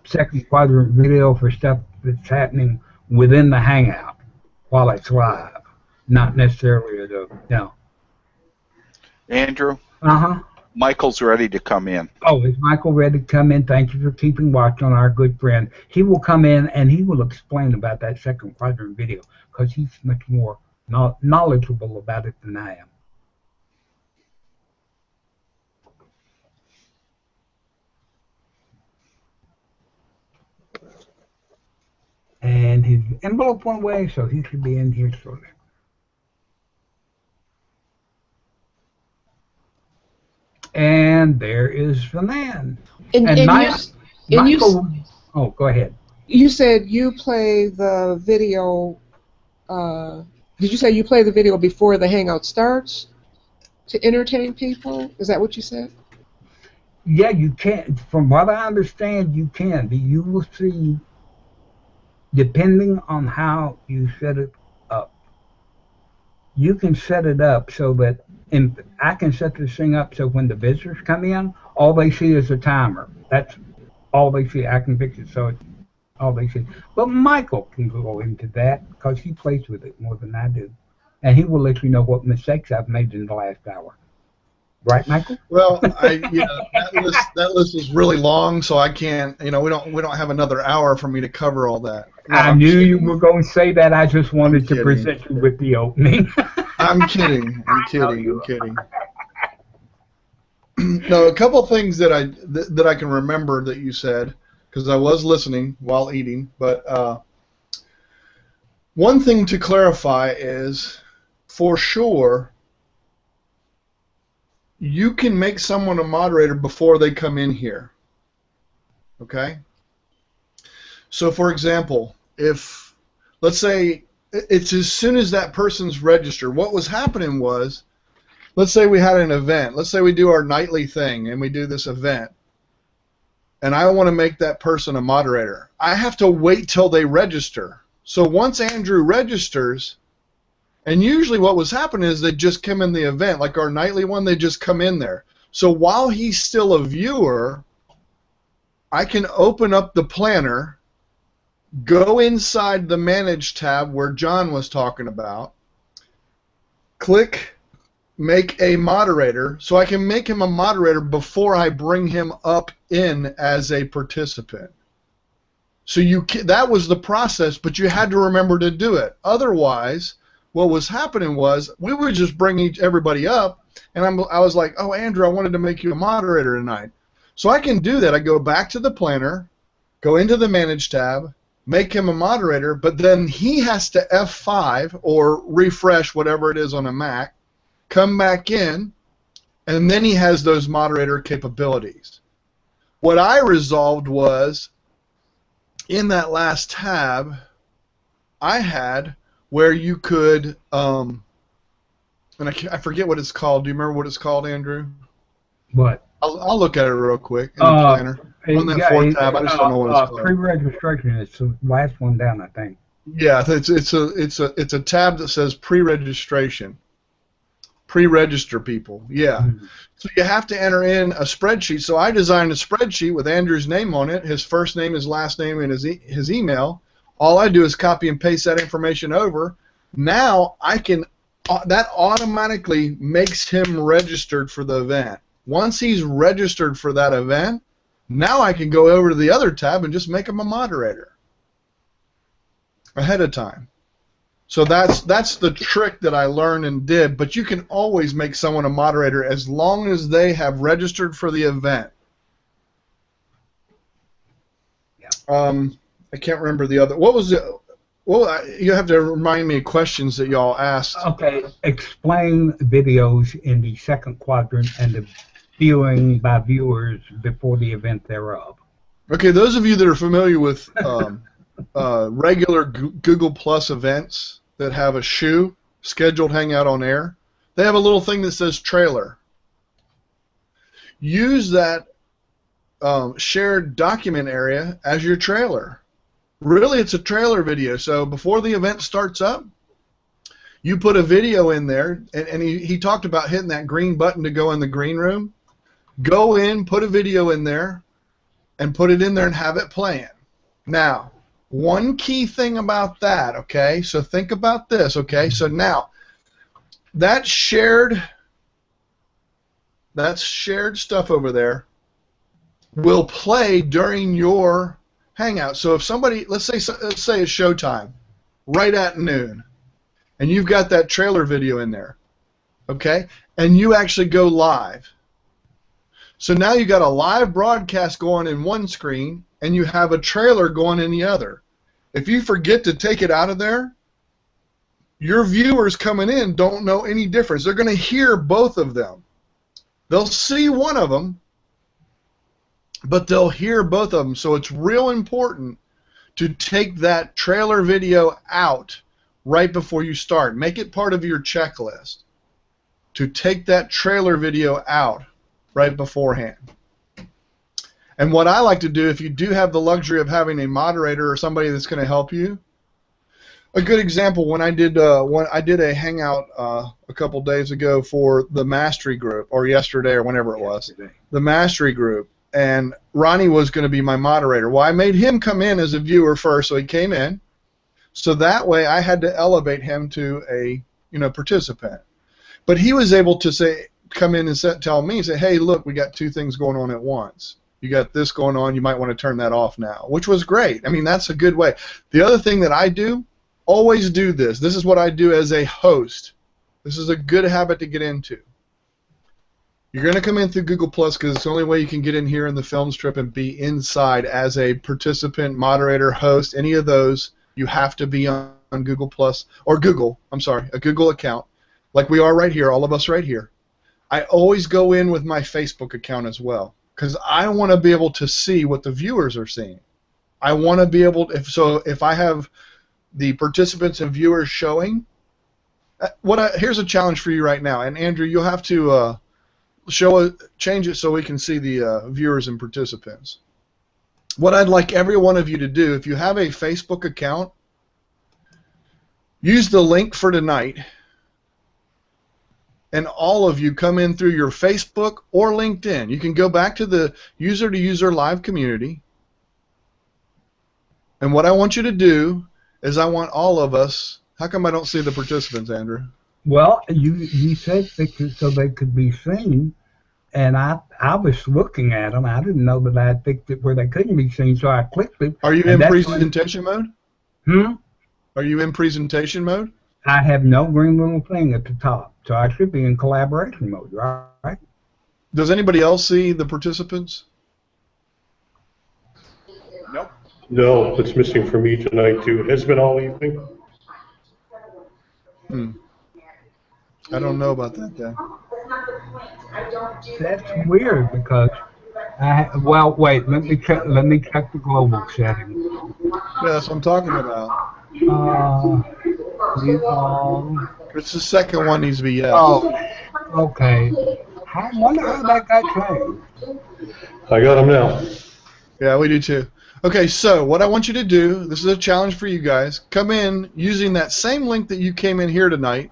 second quadrant video for stuff that's happening within the Hangout while it's live, not necessarily at a, no. Andrew? Uh-huh. Michael's ready to come in. Oh, is Michael ready to come in? Thank you for keeping watch on our good friend. He will come in and he will explain about that second quadrant video because he's much more knowledgeable about it than I am. And his envelope went away, so he should be in here shortly. And there is the man. Michael, oh, go ahead. You said you play the video. Did you say you play the video before the Hangout starts to entertain people? Is that what you said? Yeah, you can. From what I understand, you can. But you will see, depending on how you set it up, you can set it up so that, and I can set this thing up so when the visitors come in, all they see is a timer. That's all they see. I can fix it so it's all they see. But Michael can go into that because he plays with it more than I do. And he will let you know what mistakes I've made in the last hour. Right, Michael? Well, that list is really long, so I can't. We don't have another hour for me to cover all that. No, I knew you were going to say that. I just wanted to present you with the opening. I'm kidding. I'm kidding. No, a couple things that I can remember that you said, because I was listening while eating. But one thing to clarify is, for sure, you can make someone a moderator before they come in here. Okay? So, for example, if, let's say, it's as soon as that person's registered, what was happening was, let's say we had an event. Let's say we do our nightly thing and we do this event. And I want to make that person a moderator. I have to wait till they register. So once Andrew registers, and usually what was happening is they just come in the event, like our nightly one, they just come in there. So while he's still a viewer, I can open up the planner, go inside the Manage tab where John was talking about, click Make a Moderator, so I can make him a moderator before I bring him up in as a participant. So that was the process, but you had to remember to do it. Otherwise, what was happening was we would just bring everybody up, and I was like, oh, Andrew, I wanted to make you a moderator tonight. So I can do that. I go back to the planner, go into the Manage tab, make him a moderator, but then he has to F5 or refresh whatever it is on a Mac, come back in, and then he has those moderator capabilities. What I resolved was, in that last tab, I had where you could, and I forget what it's called. Do you remember what it's called, Andrew? What? I'll look at it real quick in the planner. on that Yeah, fourth tab. I just don't know what it's called. pre-registration is the last one down, I think. Yeah, it's a tab that says pre-registration. Pre-register people. Yeah. Mm-hmm. So you have to enter in a spreadsheet. So I designed a spreadsheet with Andrew's name on it, his first name, his last name, and his email. All I do is copy and paste that information over. Now I can that automatically makes him registered for the event. Once he's registered for that event, now I can go over to the other tab and just make him a moderator ahead of time. So that's the trick that I learned and did, but you can always make someone a moderator as long as they have registered for the event. Yeah. I can't remember the other. What was it? Well, you have to remind me of questions that y'all asked. Okay, explain videos in the second quadrant and the viewing by viewers before the event thereof. Okay, those of you that are familiar with regular Google Plus events that have a shoe, scheduled hangout on air, they have a little thing that says trailer. Use that shared document area as your trailer. Really, it's a trailer video. So before the event starts up, you put a video in there, and he talked about hitting that green button to go in the green room. Go in, put a video in there, and put it in there and have it playing. Now, one key thing about that, okay, so think about this, okay, so now that shared stuff over there will play during your hangout. So if somebody, let's say it's showtime, right at noon, and you've got that trailer video in there, okay, and you actually go live. So now you got a live broadcast going in one screen, and you have a trailer going in the other. If you forget to take it out of there, your viewers coming in don't know any difference. They're going to hear both of them. They'll see one of them, but they'll hear both of them. So it's real important to take that trailer video out right before you start. Make it part of your checklist to take that trailer video out right beforehand. And what I like to do, if you do have the luxury of having a moderator or somebody that's going to help you, a good example, when I did a hangout a couple days ago for the Mastery group, or yesterday or whenever it was, the Mastery group, and Ronnie was going to be my moderator. Well, I made him come in as a viewer first, so he came in. So that way I had to elevate him to a participant. But he was able to come in and tell me, say, hey, look, we got two things going on at once. You got this going on, you might want to turn that off now, which was great. I mean, that's a good way. The other thing that I do, always do this. This is what I do as a host. This is a good habit to get into. You're going to come in through Google Plus because it's the only way you can get in here in the film strip and be inside as a participant, moderator, host, any of those. You have to be on Google Plus, or a Google account, like we are right here, all of us right here. I always go in with my Facebook account as well, because I want to be able to see what the viewers are seeing. I want to be able to, if I have the participants and viewers showing, here's a challenge for you right now, and Andrew, you'll have to change it so we can see the viewers and participants. What I'd like every one of you to do, if you have a Facebook account, use the link for tonight, and all of you come in through your Facebook or LinkedIn. You can go back to the user-to-user live community, and what I want you to do is I want all of us. How come I don't see the participants, Andrew? Well, you said so they could be seen, and I was looking at them. I didn't know that I had fixed it where they couldn't be seen, so I clicked it. Are you in presentation mode? Hmm? Are you in presentation mode? I have no green little thing at the top, so I should be in collaboration mode, right? Does anybody else see the participants? Nope. No, it's missing for me tonight too. It has been all evening. I don't know about that, guy. That's weird because well, wait. Let me check the global settings. Yeah, that's what I'm talking about. It's the second one needs to be yes. Oh, okay. I wonder how that got changed. I got them now. Yeah, we do too. Okay, so what I want you to do, this is a challenge for you guys, come in using that same link that you came in here tonight,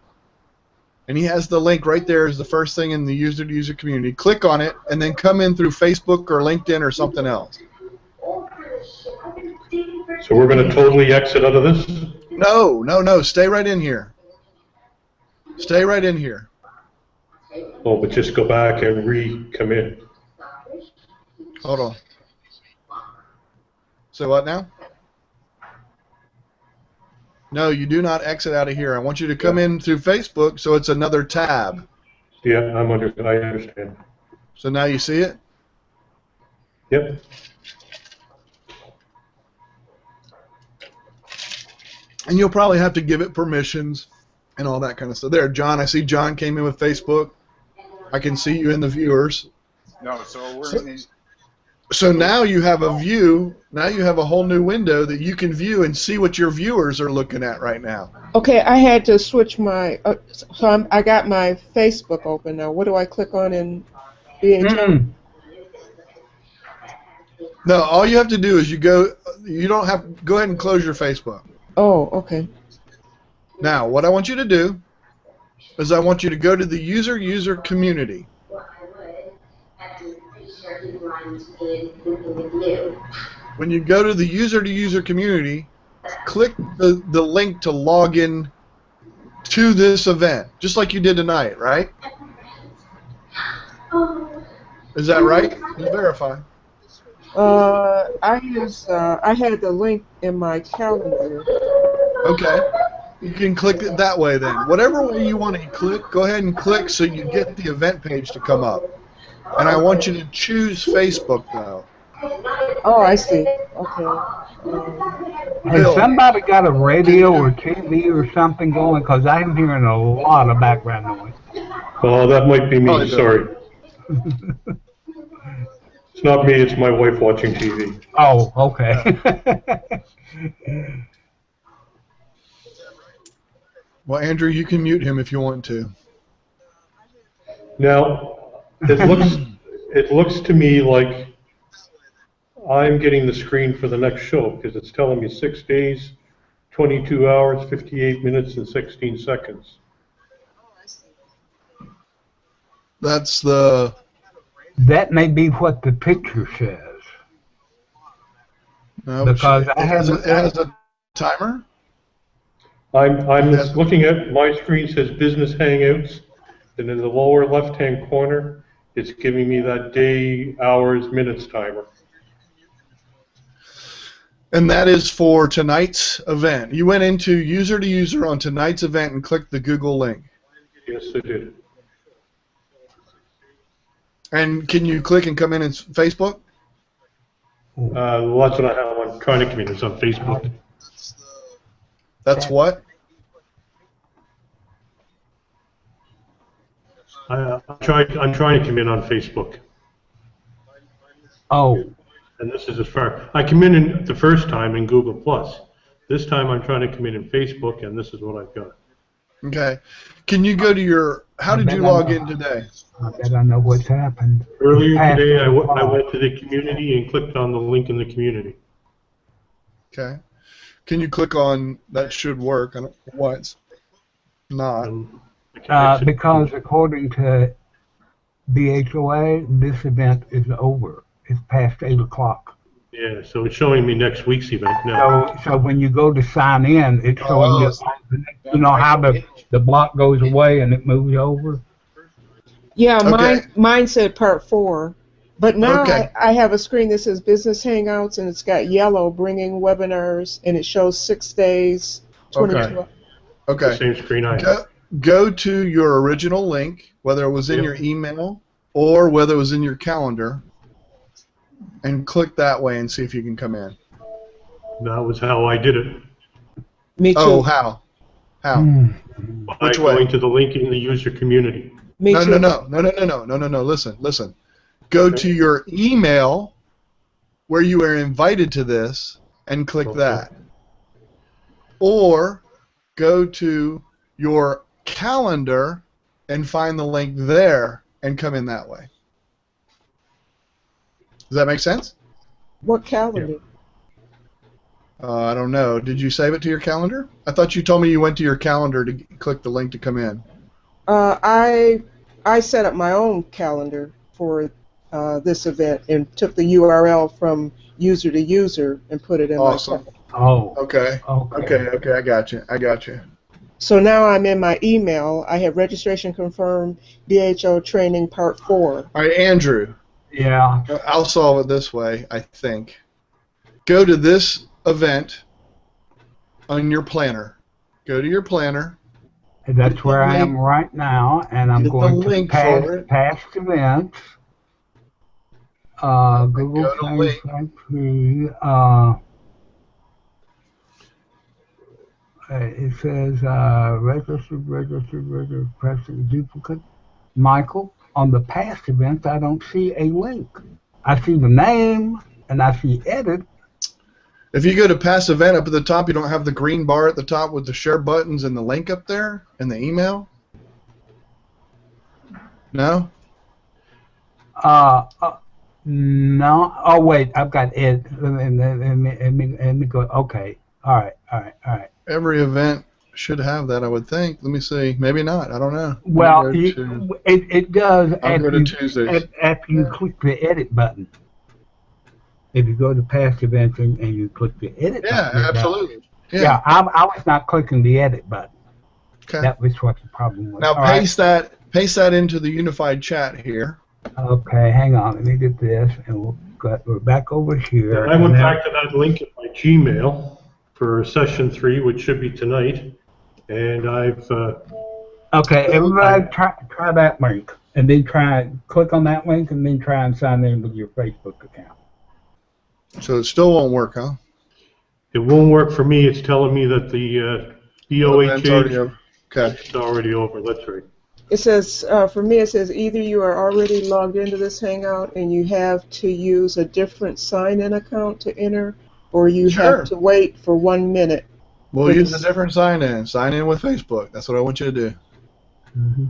and he has the link right there as the first thing in the user-to-user community. Click on it, and then come in through Facebook or LinkedIn or something else. So we're going to totally exit out of this? No, no, no, stay right in here. Stay right in here. Oh, but just go back and re-come in. Hold on. So what now? No, you do not exit out of here. I want you to come in through Facebook, so it's another tab. Yeah, I understand. So now you see it? Yep. And you'll probably have to give it permissions and all that kind of stuff. There, John, I see John came in with Facebook. I can see you in the viewers. No, so we're in. So now you have a view, now you have a whole new window that you can view and see what your viewers are looking at right now. Okay, I had to switch my, I got my Facebook open now. What do I click on in BHOA? No, all you have to do is go ahead and close your Facebook. Oh, okay. Now, what I want you to do is I want you to go to the user community. When you go to the user community, click the link to log in to this event, just like you did tonight, right? Is that right? Just verify. I had the link in my calendar. Okay. You can click it that way then. Whatever way you want to click, go ahead and click so you get the event page to come up. And I want you to choose Facebook though. Oh, I see. Okay. Has somebody got a radio or TV or something going? Because I'm hearing a lot of background noise. Oh, that might be me, Oh, sorry. It's not me, it's my wife watching TV. Oh, okay. Well, Andrew, you can mute him if you want to. Now, it looks to me like I'm getting the screen for the next show because it's telling me 6 days, 22 hours, 58 minutes, and 16 seconds. That's the... That may be what the picture says. No, because it has a timer? I'm looking at my screen says Business Hangouts, and in the lower left-hand corner, it's giving me that day, hours, minutes timer. And that is for tonight's event. You went into user-to-user on tonight's event and clicked the Google link. Yes, I did. And can you click and come in Facebook? That's what I have. I'm trying to come in. It's on Facebook. That's what? I'm trying to come in on Facebook. Oh. And this is as far. I come in the first time in Google Plus. This time I'm trying to come in Facebook, and this is what I've got. Okay. Can you go to your? How did you log in today? I bet I know what's happened. Earlier today, I went to the community and clicked on the link in the community. Okay. Can you click on that? Should work. I don't know why it's not. Because according to BHOA, this event is over. It's past 8 o'clock. Yeah, so it's showing me next week's event now. So when you go to sign in, it's showing you know how the block goes away and it moves over? Yeah, Okay. mine said part 4. But now Okay. I have a screen that says Business Hangouts, and it's got yellow, bringing webinars, and it shows 6 days, 22 Okay. hours. Okay. The same screen I have. Go to your original link, whether it was in your email or whether it was in your calendar, and click that way and see if you can come in. That was how I did it. Me too. Oh, how? How? By Which way? going to the link in the user community. Me No, too. no. Listen. Go to your email where you were invited to this and click that. Or go to your calendar and find the link there and come in that way. Does that make sense? What calendar? I don't know. Did you save it to your calendar? I thought you told me you went to your calendar to click the link to come in. I set up my own calendar for this event and took the URL from user to user and put it in my Awesome. calendar. Oh. Okay. Okay. I got you. So now I'm in my email. I have registration confirmed, BHO training part 4. All right, Andrew. Yeah. I'll solve it this way, I think. Go to this event on your planner. Go to your planner. And that's where I am right now, and I'm Get the going to link for it. past events. Google Go to link. Pt-3. It says registered, press the duplicate. Michael, on the past events, I don't see a link. I see the name, and I see edit. If you go to past event up at the top, you don't have the green bar at the top with the share buttons and the link up there and the email? No? No. Oh, wait, I've got edit. Let me go. Okay. All right. Every event should have that, I would think. Let me see. Maybe not. I don't know. Well, it does after you click the edit button. If you go to past events and you click the edit button. Yeah, absolutely. Yeah, I was not clicking the edit button. Okay. That was what the problem was. Now paste that into the unified chat here. Okay, hang on. Let me get this, and we're back over here. And I went back to that link in my Gmail for session 3, which should be tonight, and I've. Okay, everybody try that link, and then click on that link, and then try and sign in with your Facebook account. So it still won't work, huh? It won't work for me. It's telling me that the BHOA is already over. That's right. It says, for me, it says either you are already logged into this Hangout and you have to use a different sign-in account to enter, or you have to wait for 1 minute. We'll use a different sign-in. Sign in with Facebook. That's what I want you to do. Mm-hmm.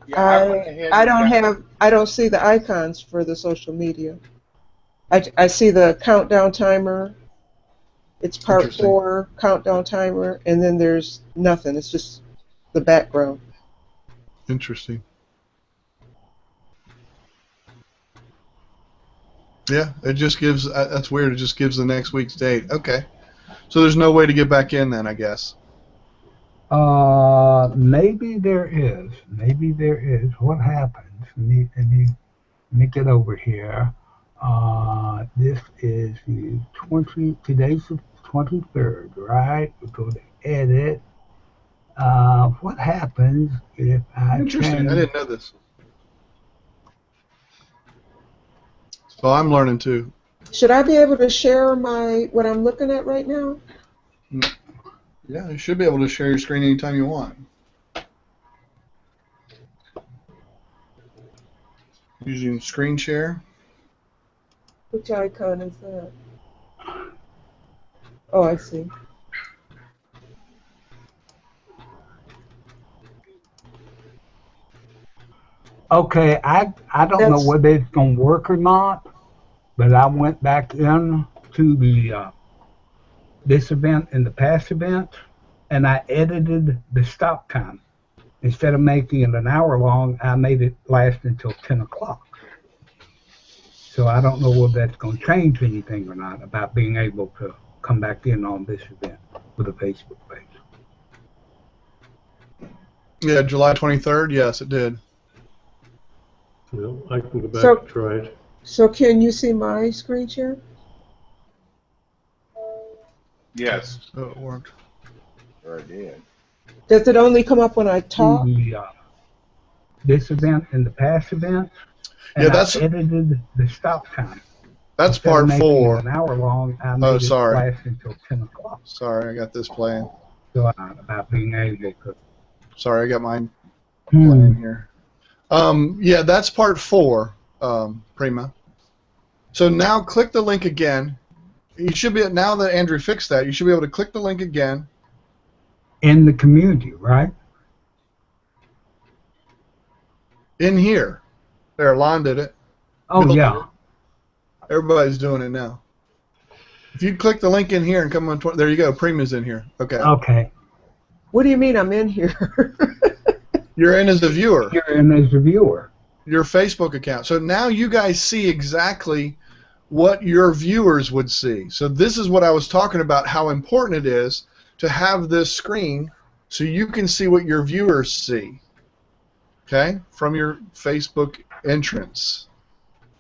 Yeah, I don't see the icons for the social media. I see the countdown timer. It's part 4, countdown timer, and then there's nothing. It's just the background. Interesting. Yeah, it just gives, that's weird, it just gives the next week's date. Okay. So there's no way to get back in then, I guess. Maybe there is. Maybe there is. What happens? Let me get over here. This is the 20, today's the 23rd, right? We go to edit. What happens if I Interesting, I didn't know this. So I'm learning too. Should I be able to share what I'm looking at right now? Yeah, you should be able to share your screen anytime you want. Using screen share. Which icon is that? Oh, I see. Okay, I don't know whether it's going to work or not, but I went back in to the this event and the past event, and I edited the stop time. Instead of making it an hour long, I made it last until 10 o'clock. So I don't know whether that's going to change anything or not about being able to come back in on this event with a Facebook page. Yeah, July 23rd, yes, it did. Well, I can go back and try it. So can you see my screen share? Yes. So it worked. Sure did. Does it only come up when I talk? This event and the past event. And I edited the stop time. That's part 4. An hour long. I made it last until 10 o'clock. Sorry, I got this playing. So about being able to. Sorry, I got mine playing here. Yeah, that's part 4, Prima. So now click the link again. You should be, now that Andrew fixed that, you should be able to click the link again. In the community, right? In here. There, Lon did it. Oh, Bill did yeah. it. Everybody's doing it now. If you click the link in here and come on, there you go. Prima's in here. Okay. Okay. What do you mean I'm in here? You're in as a viewer. You're in as a viewer. Your Facebook account. So now you guys see exactly what your viewers would see. So this is what I was talking about, how important it is to have this screen so you can see what your viewers see. Okay? From your Facebook entrance.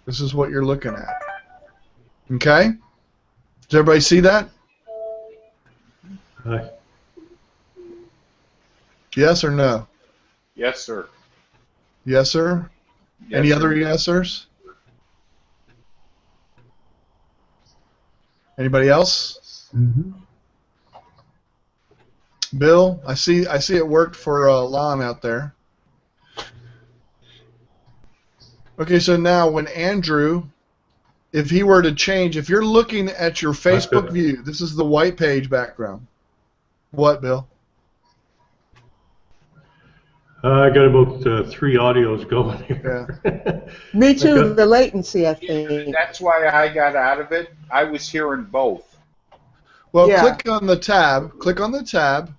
This is what you're looking at. Okay? Does everybody see that? Hi. Yes or no? Yes, sir. Yes, sir? Yes, Any sir. other yes-sirs? Anybody else? Mm-hmm. Bill, I see it worked for Lon out there. Okay, so now when Andrew, if he were to change, if you're looking at your Facebook view, this is the white page background. What, Bill? I got about 3 audios going here. Yeah. Me too, the latency, I think. That's why I got out of it. I was hearing both. Well, Yeah. click on the tab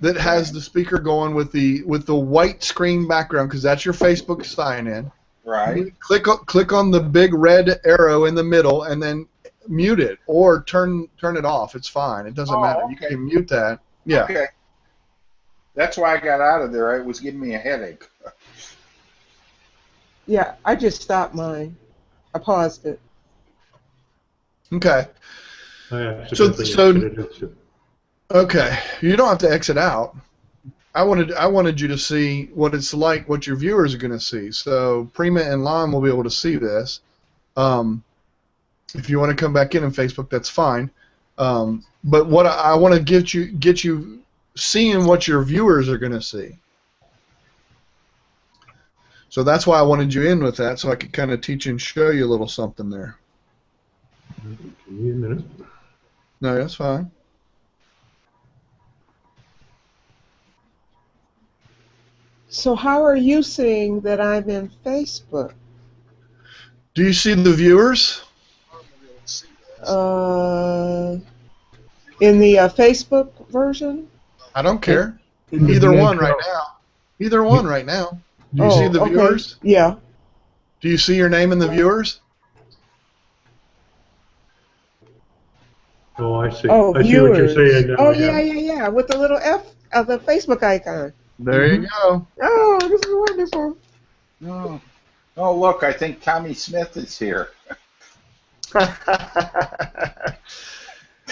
that has the speaker going with the white screen background, because that's your Facebook sign-in. Right. Click on the big red arrow in the middle and then mute it or turn it off. It's fine. It doesn't matter. You Okay. can mute that. Yeah. Okay. That's why I got out of there. It was giving me a headache. Yeah, I just stopped mine. I paused it. Okay. I accidentally exited it, so- Okay. You don't have to exit out. I wanted you to see what it's like, what your viewers are going to see. So Prima and Lon will be able to see this. If you want to come back in Facebook, that's fine. But what I want to get you seeing what your viewers are going to see. So that's why I wanted you in with that, so I could kind of teach and show you a little something there. Give me a minute. No, that's fine. So how are you seeing that I'm in Facebook? Do you see the viewers? In the Facebook version? I don't care. In the Either one BHOA. right now. Either one right now. Do you Oh, see the okay. viewers? Yeah. Do you see your name in the viewers? Oh, I see. Oh, I see viewers. what you're saying now. Oh, yeah, with the little F of the Facebook icon. There you go. Oh, this is wonderful. Oh. Oh, look, I think Tommy Smith is here.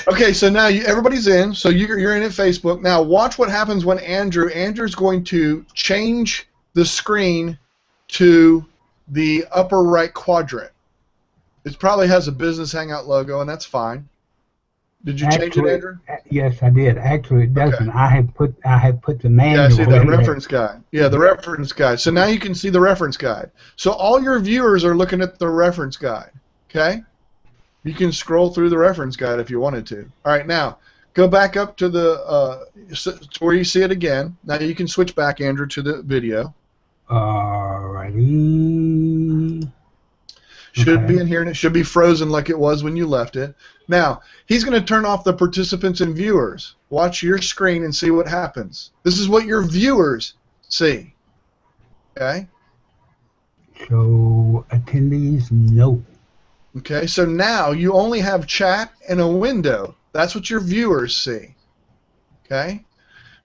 Okay, so now everybody's in. So you're in at Facebook. Now watch what happens when Andrew's going to change the screen to the upper right quadrant. It probably has a Business Hangout logo, and that's fine. Did you change it, Andrew? Yes, I did. Actually, it doesn't. Okay. I have put the manual. Yeah, I see the in there. reference guide. Yeah, the reference guide. So now you can see the reference guide. So all your viewers are looking at the reference guide. Okay? You can scroll through the reference guide if you wanted to. All right, now go back up to the to where you see it again. Now you can switch back, Andrew, to the video. Alrighty. Should be in here, and it should be frozen like it was when you left it. Now, he's going to turn off the participants and viewers. Watch your screen and see what happens. This is what your viewers see. Okay? So, attendees, no. Okay, so now you only have chat and a window. That's what your viewers see. Okay?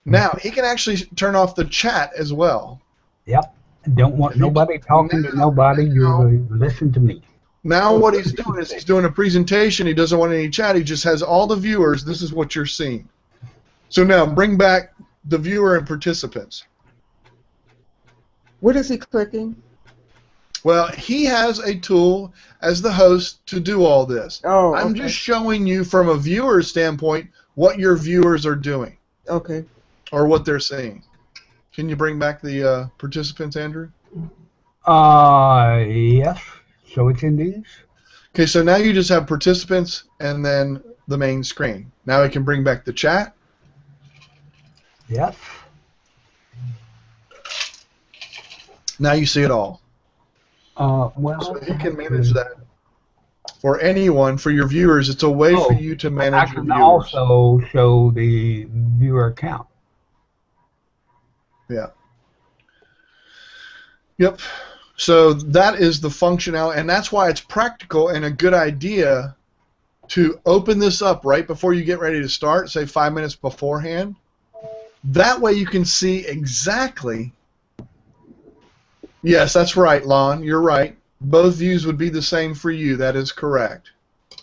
Now, he can actually turn off the chat as well. Yep. Don't want nobody talking to nobody. You listen to me. Now what he's doing is he's doing a presentation. He doesn't want any chat. He just has all the viewers. This is what you're seeing. So now bring back the viewer and participants. What is he clicking? Well, he has a tool as the host to do all this. Oh, I'm okay. just showing you from a viewer standpoint what your viewers are doing Okay. or what they're seeing. Can you bring back the participants, Andrew? Yes. So attendees. Okay, so now you just have participants and then the main screen. Now we can bring back the chat. Yes. Now you see it all. Well, So he can manage actually, that for anyone, for your viewers. It's a way for oh, you to I manage your can viewers. also show the viewer count. Yeah. Yep. So that is the functionality, and that's why it's practical and a good idea to open this up right before you get ready to start, say 5 minutes beforehand. That way you can see exactly. Yes, that's right, Lon. You're right. Both views would be the same for you. That is correct.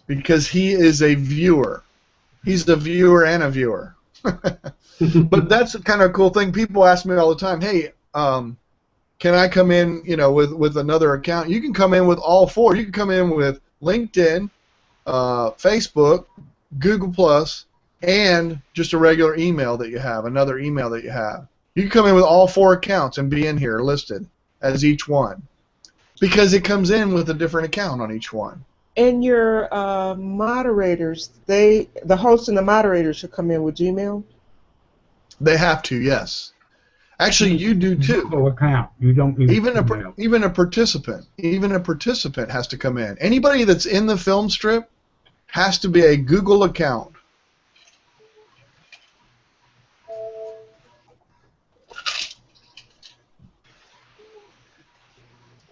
Because he is a viewer. He's a viewer and a viewer. But that's the kind of cool thing. People ask me all the time, hey, can I come in, with another account? You can come in with all four. You can come in with LinkedIn, Facebook, Google Plus, and just a regular email that you have, another email that you have. You can come in with all four accounts and be in here listed as each one, because it comes in with a different account on each one. And your moderators, the host and the moderators should come in with Gmail? They have to, yes. Actually, you do too. Google account. You don't need Even email. a participant has to come in. Anybody that's in the film strip has to be a Google account.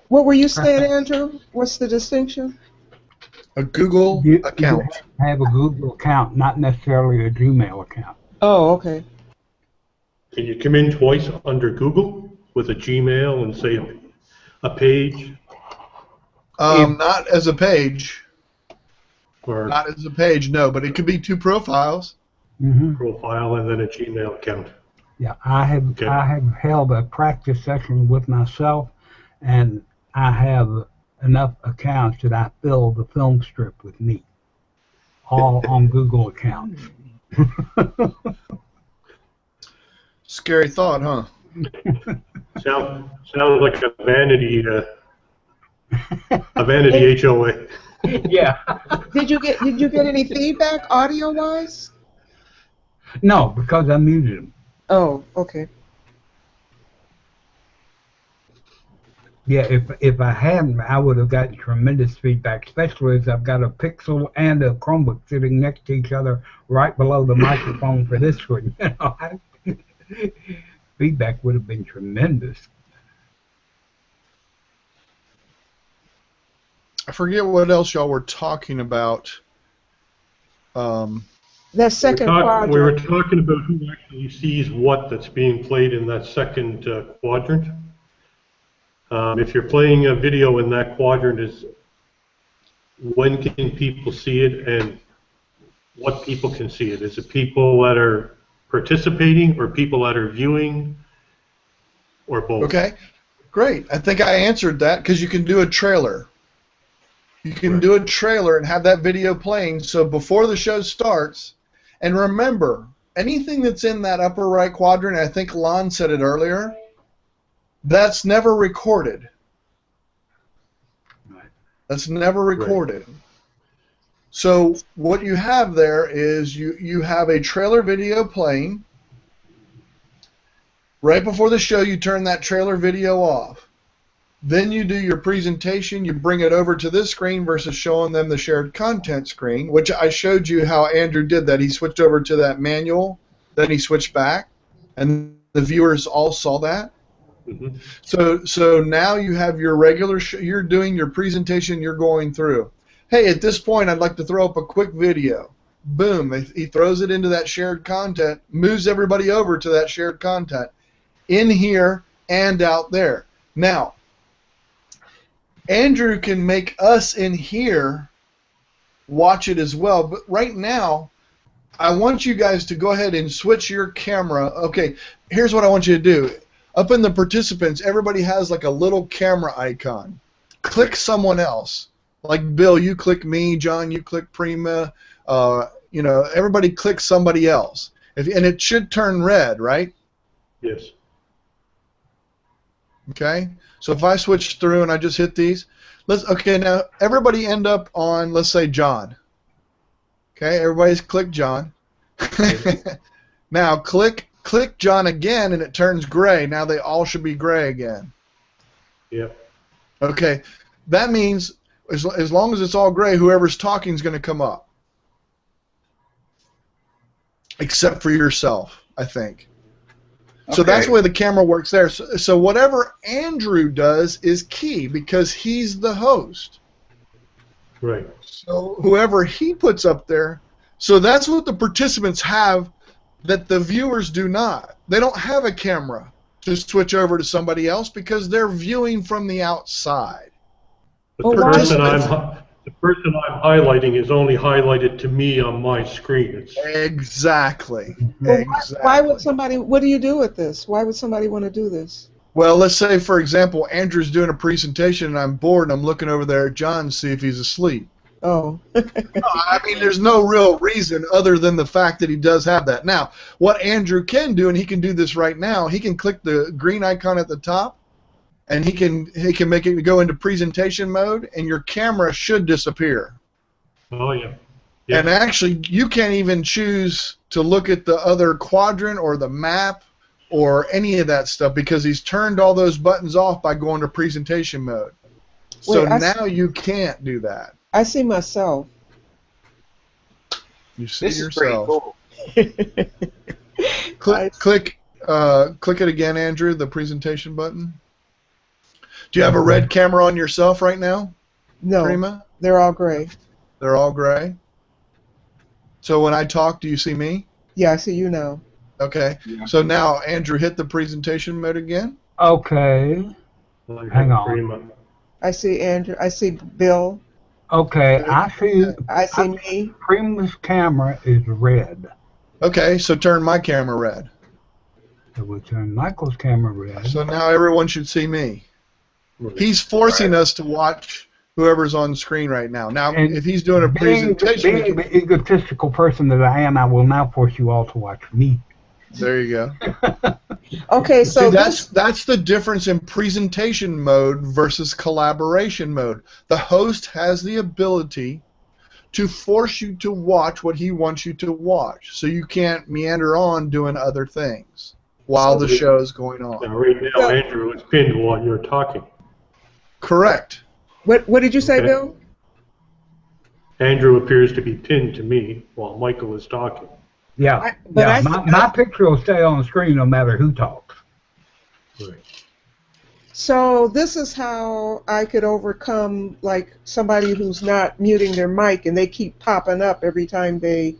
What were you saying, Andrew? What's the distinction? A Google You account. have a Google account, not necessarily a Gmail account. Oh, okay. Can you come in twice under Google with a Gmail and say a page? Not as a page. Or Not as a page, no, but it could be two profiles. Mm-hmm. profile and then a Gmail account? Yeah, I have Okay. I have held a practice session with myself, and I have enough accounts that I fill the film strip with me, all on Google accounts. Scary thought, huh? Sounds like a vanity HOA. Yeah. Did you get any feedback audio wise? No, because I muted them. Oh, okay. Yeah, if I hadn't, I would have gotten tremendous feedback, especially as I've got a Pixel and a Chromebook sitting next to each other right below the microphone for this screen. Feedback would have been tremendous. I forget what else y'all were talking about. That second quadrant. We were talking about who actually sees what that's being played in that second quadrant. If you're playing a video in that quadrant, is when can people see it and what people can see it? Is it people that are participating or people that are viewing or both? Okay, great. I think I answered that because you can do a trailer. You can Right. do a trailer and have that video playing so before the show starts. And remember, anything that's in that upper right quadrant, I think Lon said it earlier, that's never recorded. Right. That's never recorded. So what you have there is you have a trailer video playing. Right before the show, you turn that trailer video off. Then you do your presentation, you bring it over to this screen versus showing them the shared content screen, which I showed you how Andrew did that. He switched over to that manual, then he switched back, and the viewers all saw that. Mm-hmm. So now you have your regular, you're doing your presentation, you're going through. Hey, at this point, I'd like to throw up a quick video. Boom, he throws it into that shared content, moves everybody over to that shared content in here and out there. Now, Andrew can make us in here watch it as well, but right now, I want you guys to go ahead and switch your camera. Okay, here's what I want you to do. Up in the participants, everybody has like a little camera icon. Click someone else. Like Bill, you click me. John, you click Prima. Everybody click somebody else. And it should turn red, right? Yes. Okay, so if I switch through and I just hit these, now everybody end up on, let's say, John. Okay, everybody's click John. Now click John again and it turns gray. Now they all should be gray again. Yep. Okay, that means as long as it's all gray, whoever's talking is going to come up, except for yourself, I think. So that's the way the camera works there. So whatever Andrew does is key because he's the host. Right. So whoever he puts up there, so that's what the participants have that the viewers do not. They don't have a camera to switch over to somebody else because they're viewing from the outside. But the person I'm highlighting is only highlighted to me on my screen. Exactly. Well, Exactly. why would somebody? What do you do with this? Why would somebody want to do this? Well, let's say, for example, Andrew's doing a presentation and I'm bored and I'm looking over there at John to see if he's asleep. Oh. No, I mean, there's no real reason other than the fact that he does have that. Now, what Andrew can do, and he can do this right now, he can click the green icon at the top, and he can make it go into presentation mode, and your camera should disappear. Oh, yeah. And actually, you can't even choose to look at the other quadrant or the map or any of that stuff because he's turned all those buttons off by going to presentation mode. So now you can't do that. I see myself. You see This yourself. is pretty cool. Click it again, Andrew, the presentation button. Do you have a red camera on yourself right now? No, Prima? they're all gray. They're all gray? So when I talk, do you see me? Yeah, I see you now. Okay. Yeah. So now, Andrew, hit the presentation mode again. Okay. Hang on. Prima. I see Andrew. I see Bill. Okay, I see me. Prima's camera is red. Okay, so turn my camera red. So we'll turn Michael's camera red. So now everyone should see me. He's forcing us to watch whoever's on screen right now. Now, if he's doing a presentation... Being the egotistical person that I am, I will now force you all to watch me. There you go. Okay, so see, that's the difference in presentation mode versus collaboration mode. The host has the ability to force you to watch what he wants you to watch, so you can't meander on doing other things while the show is going on. Now, right now, Andrew is pinned while you're talking. Correct. What did you say, Bill? Andrew appears to be pinned to me while Michael is talking. Yeah, my picture will stay on the screen no matter who talks. Right. So this is how I could overcome like somebody who's not muting their mic and they keep popping up every time they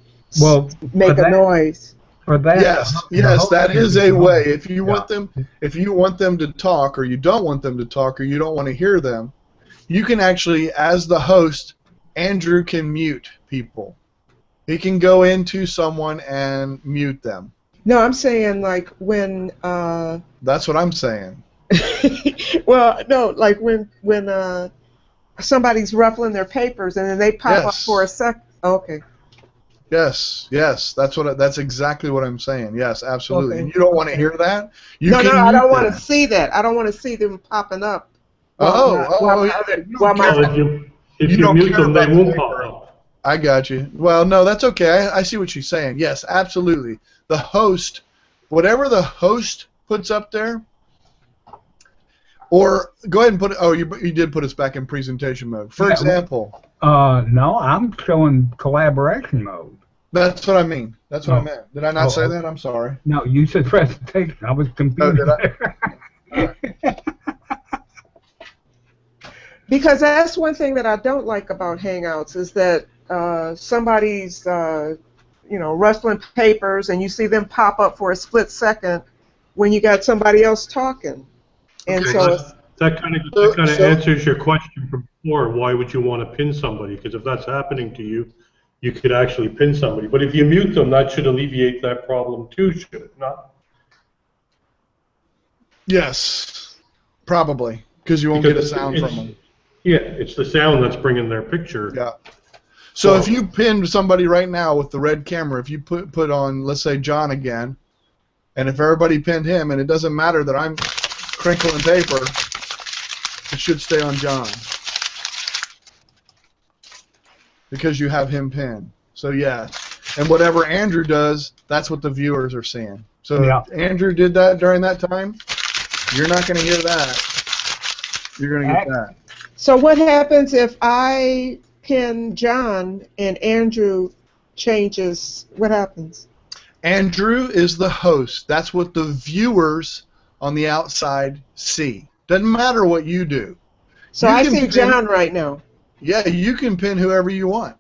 make a noise. For that, yes, that is a way. If you want them to talk, or you don't want them to talk, or you don't want to hear them, you can actually, as the host, Andrew can mute people. He can go into someone and mute them. No, I'm saying like when. That's what I'm saying. Well, no, like when somebody's ruffling their papers and then they pop up for a sec. Okay. Yes, that's exactly what I'm saying. Yes, absolutely. Okay. And you don't want to hear that? No, I don't want to see that. I don't want to see them popping up. If you mute them, they won't pop up. I got you. Well, no, that's okay. I see what she's saying. Yes, absolutely. The host, whatever the host puts up there, or go ahead and put it. Oh, you did put us back in presentation mode. For example. No, I'm showing collaboration mode. That's what I mean. That's what I meant. Did I not say that? I'm sorry. No, you said presentation. I was confused. Oh, did I? Because that's one thing that I don't like about Hangouts is that somebody's, rustling papers and you see them pop up for a split second when you got somebody else talking. And that kind of answers your question from before. Why would you want to pin somebody? Because if that's happening to you, you could actually pin somebody. But if you mute them, that should alleviate that problem too, should it not? Yes, probably, because you won't get a sound from them. Yeah, it's the sound that's bringing their picture. Yeah. So if you pinned somebody right now with the red camera, if you put on, let's say, John again, and if everybody pinned him, and it doesn't matter that I'm crinkling paper, it should stay on John. Because you have him pinned. So, yeah. And whatever Andrew does, that's what the viewers are seeing. So if Andrew did that during that time, you're not going to hear that. You're going to get that. So what happens if I pin John and Andrew changes? What happens? Andrew is the host. That's what the viewers on the outside see. Doesn't matter what you do. So You I can see pin- John right now. Yeah, you can pin whoever you want.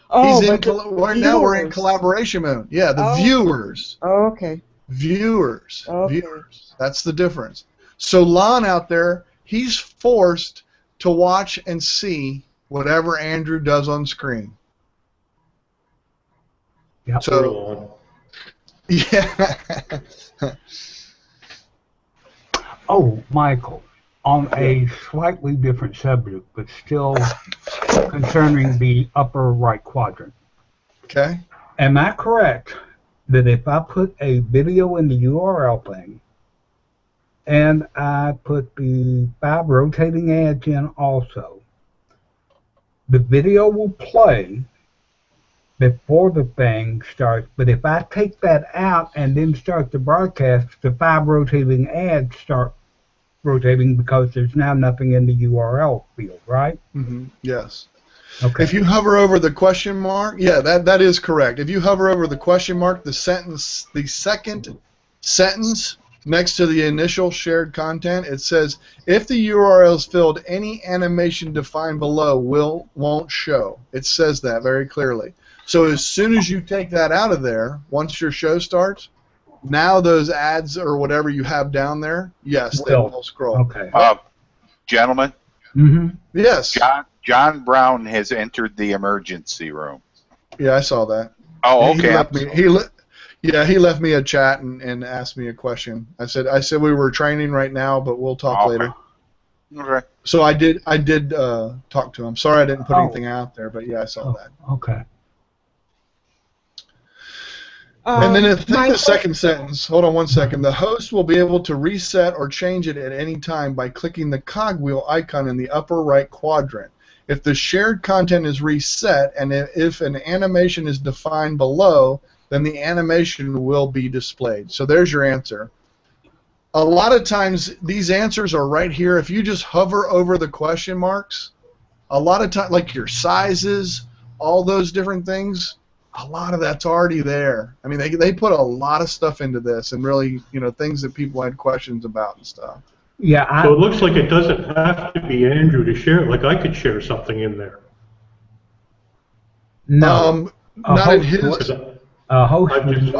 Oh, He's in. but the Right now, we're in viewers. collaboration mode. Yeah, the Oh. viewers. Oh, okay. Viewers. Okay. Viewers. That's the difference. So Lon out there, he's forced to watch and see whatever Andrew does on screen. Yep. So, yeah. Oh, Michael, on a slightly different subject, but still concerning the upper right quadrant. Okay. Am I correct that if I put a video in the URL thing and I put the 5 rotating ads in also, the video will play before the thing starts, but if I take that out and then start the broadcast, the 5 rotating ads start rotating because there's now nothing in the URL field, right? Mm-hmm. Yes. Okay. If you hover over the question mark, yeah, that is correct. If you hover over the question mark, the second sentence next to the initial shared content, it says, if the URL is filled, any animation defined below won't show. It says that very clearly. So as soon as you take that out of there, once your show starts, now those ads or whatever you have down there, yes, they will scroll. Okay. Gentlemen, Mm-hmm. Yes. John Brown has entered the emergency room. Yeah, I saw that. Oh, He okay. left me. He left me a chat and asked me a question. I said we were training right now, but we'll talk later. Okay. So I did talk to him. Sorry I didn't put anything out there, but yeah, I saw that. Okay. And then I think the second sentence, hold on one second, the host will be able to reset or change it at any time by clicking the cogwheel icon in the upper right quadrant. If the shared content is reset and if an animation is defined below, then the animation will be displayed. So there's your answer. A lot of times these answers are right here. If you just hover over the question marks, a lot of times, like your sizes, all those different things, a lot of that's already there. I mean, they put a lot of stuff into this, and really, things that people had questions about and stuff. Yeah. So it looks like it doesn't have to be Andrew to share it. Like I could share something in there. No. Not in his. Host. Anybody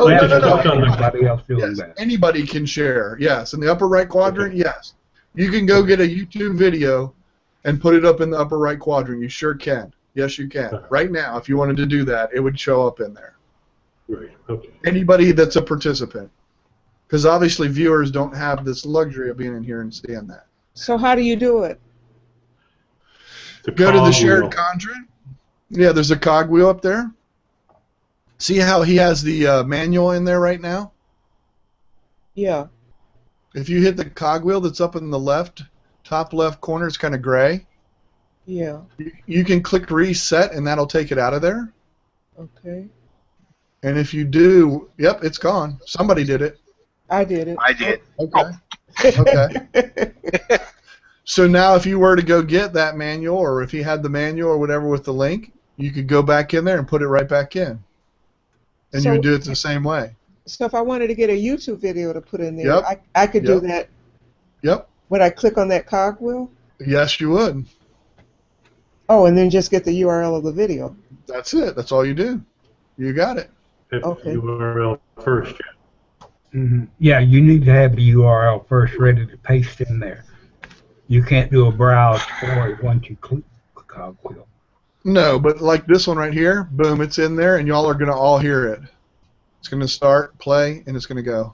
else doing Yes, that? anybody can share. Yes, in the upper right quadrant. Okay. Yes, you can go get a YouTube video and put it up in the upper right quadrant. You sure can. Yes, you can. Right now, if you wanted to do that, it would show up in there. Right. Okay. Anybody that's a participant. Because obviously viewers don't have this luxury of being in here and seeing that. So how do you do it? Go to the shared content. Yeah, there's a cogwheel up there. See how he has the manual in there right now? Yeah. If you hit the cogwheel that's up in the top left corner, it's kind of gray. Yeah. You can click reset and that'll take it out of there. Okay. And if you do, yep, it's gone. Somebody did it. I did it. I did. Okay. Okay. So now if you were to go get that manual, or if you had the manual or whatever with the link, you could go back in there and put it right back in. And you would do it the same way. So if I wanted to get a YouTube video to put in there, Yep. I could do that. Yep. Would I click on that cogwheel? Yes, you would. Oh, and then just get the URL of the video. That's it. That's all you do. You got it. Okay. URL first. Mm-hmm. Yeah, you need to have the URL first ready to paste in there. You can't do a browse for it once you click the cogwheel. No, but like this one right here, boom, it's in there, and y'all are going to all hear it. It's going to start, play, and it's going to go.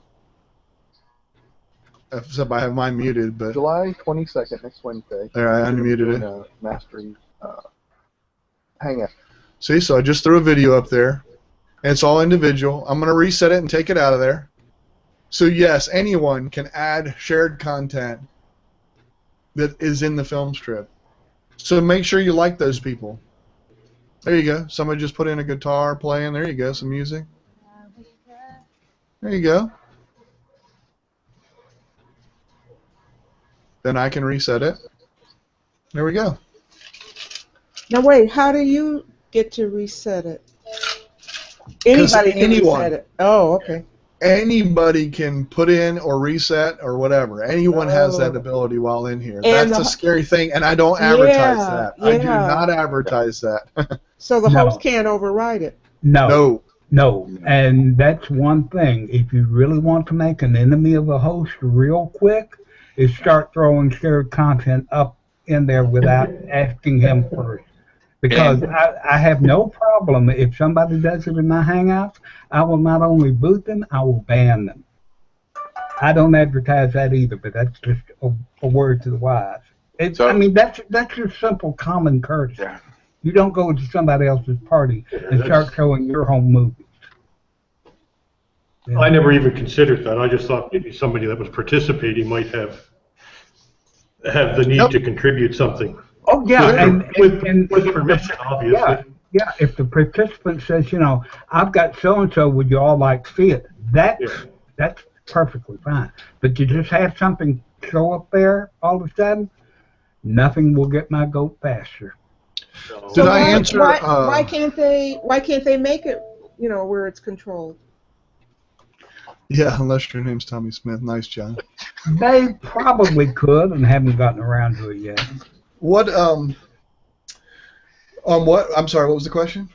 Except I have mine muted, but... July 22nd, next Wednesday. There, I unmuted it. Mastery Hangout. See, so I just threw a video up there, and it's all individual. I'm going to reset it and take it out of there. So yes, anyone can add shared content that is in the film strip. So make sure you like those people. There you go. Somebody just put in a guitar playing. There you go, some music. There you go. Then I can reset it. There we go. Now wait, how do you get to reset it? Anybody can reset it. Oh, okay. Anybody can put in or reset or whatever. Anyone has that ability while in here. That's the scary thing, and I don't advertise that. I do not advertise that. So the host can't override it. No. And that's one thing. If you really want to make an enemy of a host real quick, is start throwing shared content up in there without asking him first. Because I have no problem if somebody does it in my Hangouts, I will not only boot them, I will ban them. I don't advertise that either, but that's just a word to the wise. I mean, that's just simple common courtesy. You don't go to somebody else's party and start showing your home movies. I never even considered that. I just thought maybe somebody that was participating might have the need to contribute something. Oh yeah, with permission, obviously. Yeah, if the participant says, I've got so and so, would you all like to see it? That's perfectly fine. But to just have something show up there all of a sudden, nothing will get my goat faster. Did I answer? Why can't they make it? Where it's controlled. Yeah, unless your name's Tommy Smith. Nice, John. They probably could and haven't gotten around to it yet. What? I'm sorry. What was the question?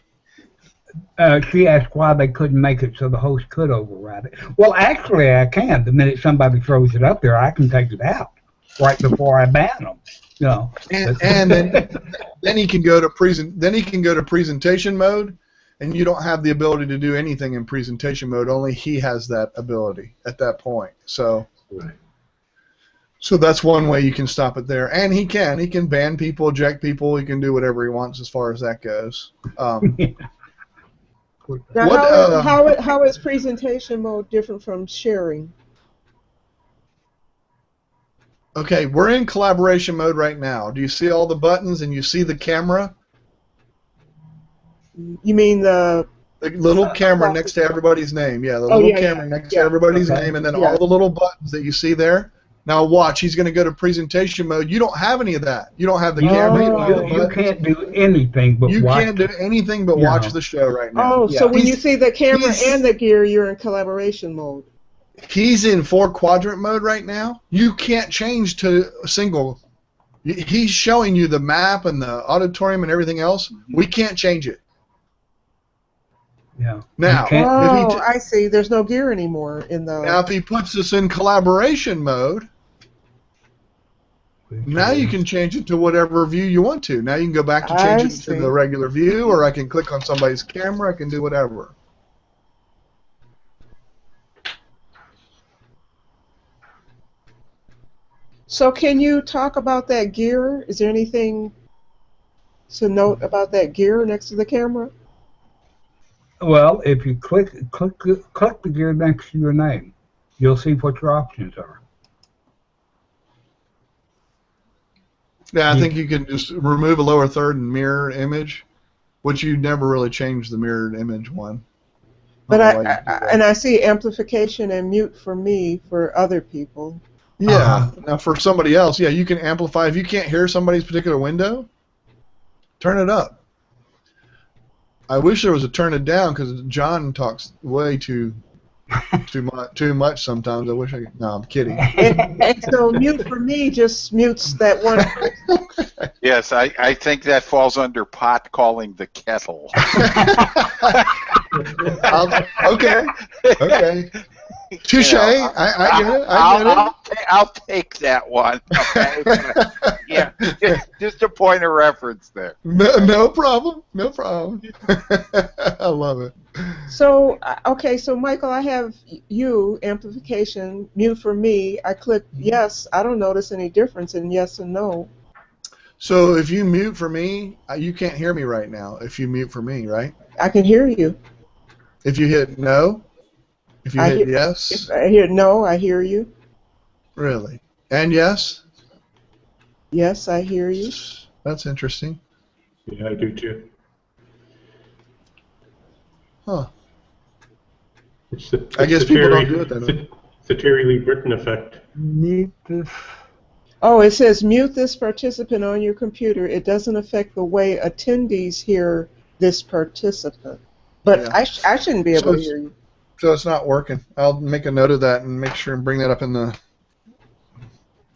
She asked why they couldn't make it so the host could override it. Well, actually, I can. The minute somebody throws it up there, I can take it out right before I ban them. And then he can go to presentation mode, and you don't have the ability to do anything in presentation mode. Only he has that ability at that point. So. Right. So that's one way you can stop it there, and he can ban people, eject people, he can do whatever he wants as far as that goes. Now, how is presentation mode different from sharing? Okay, we're in collaboration mode right now. Do you see all the buttons and you see the camera? You mean the little camera next to everybody's name? Yeah, the little camera next to everybody's name, and then all the little buttons that you see there. Now watch, he's going to go to presentation mode. You don't have any of that. You don't have the camera. You can't do anything but watch. You can't do anything but watch the show right now. Oh, so when you see the camera and the gear, you're in collaboration mode. He's in 4-quadrant mode right now. You can't change to a single. He's showing you the map and the auditorium and everything else. We can't change it. Yeah. Now, I see. There's no gear anymore in the. Now, if he puts us in collaboration mode. Now you can change it to whatever view you want to. Now you can go back to change it to the regular view, or I can click on somebody's camera. I can do whatever. So can you talk about that gear? Is there anything to note about that gear next to the camera? Well, if you click the gear next to your name, you'll see what your options are. Yeah, I think you can just remove a lower third and mirror image, which you never really changed the mirrored image one. But I see amplification and mute for me for other people. Yeah. Now for somebody else, you can amplify. If you can't hear somebody's particular window, turn it up. I wish there was a turn it down because John talks way too much sometimes. I wish I could. No, I'm kidding. And so mute for me just mutes that one. Yes, I think that falls under pot calling the kettle. Okay. Touche. I get it. I'll take that one. Okay. Yeah, just a point of reference there. No problem. I love it. So so Michael, I have you amplification mute for me. I click yes. I don't notice any difference in yes and no. So if you mute for me, you can't hear me right now. If you mute for me, right? I can hear you. If you hit no. If you hit yes? If I hear no, I hear you. Really? And yes? Yes, I hear you. That's interesting. Yeah, I do too. Huh. I guess people don't do it that way. It's the Terry Lee Britton effect. Oh, it says mute this participant on your computer. It doesn't affect the way attendees hear this participant. But Yeah. I shouldn't be able to hear you. So it's not working. I'll make a note of that and make sure and bring that up in the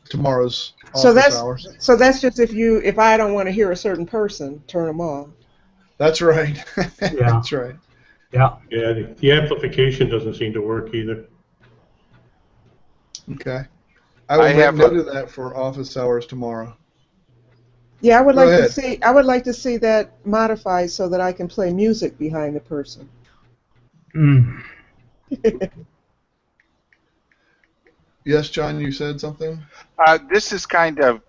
tomorrow's office hours. So that's just if I don't want to hear a certain person, turn them off. That's right. Yeah. That's right. Yeah. Yeah, the amplification doesn't seem to work either. Okay. I will make note of that for office hours tomorrow. Yeah, I would Go like ahead. to see. I would like to see that modified so that I can play music behind the person. Mm. Yes, John, you said something? This is kind of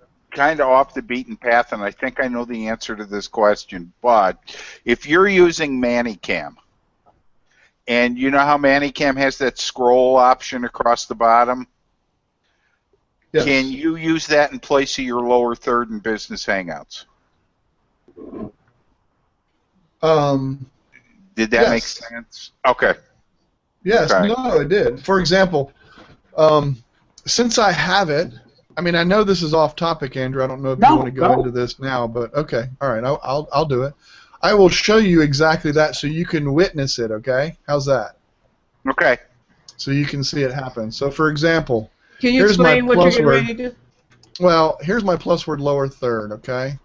off the beaten path, and I think I know the answer to this question. But if you're using ManyCam, and you know how ManyCam has that scroll option across the bottom, Yes. can you use that in place of your lower third in Business Hangouts? Did that make sense? Okay. Yes, Okay. no, it did. For example, since I have it, I mean, I know this is off topic, Andrew. I don't know if you want to go into this now, but okay, all right, I'll do it. I will show you exactly that so you can witness it. Okay, how's that? Okay. So you can see it happen. So, for example, Can you here's my explain what you're plus getting word. ready to do? Well, here's my plus word lower third. Okay.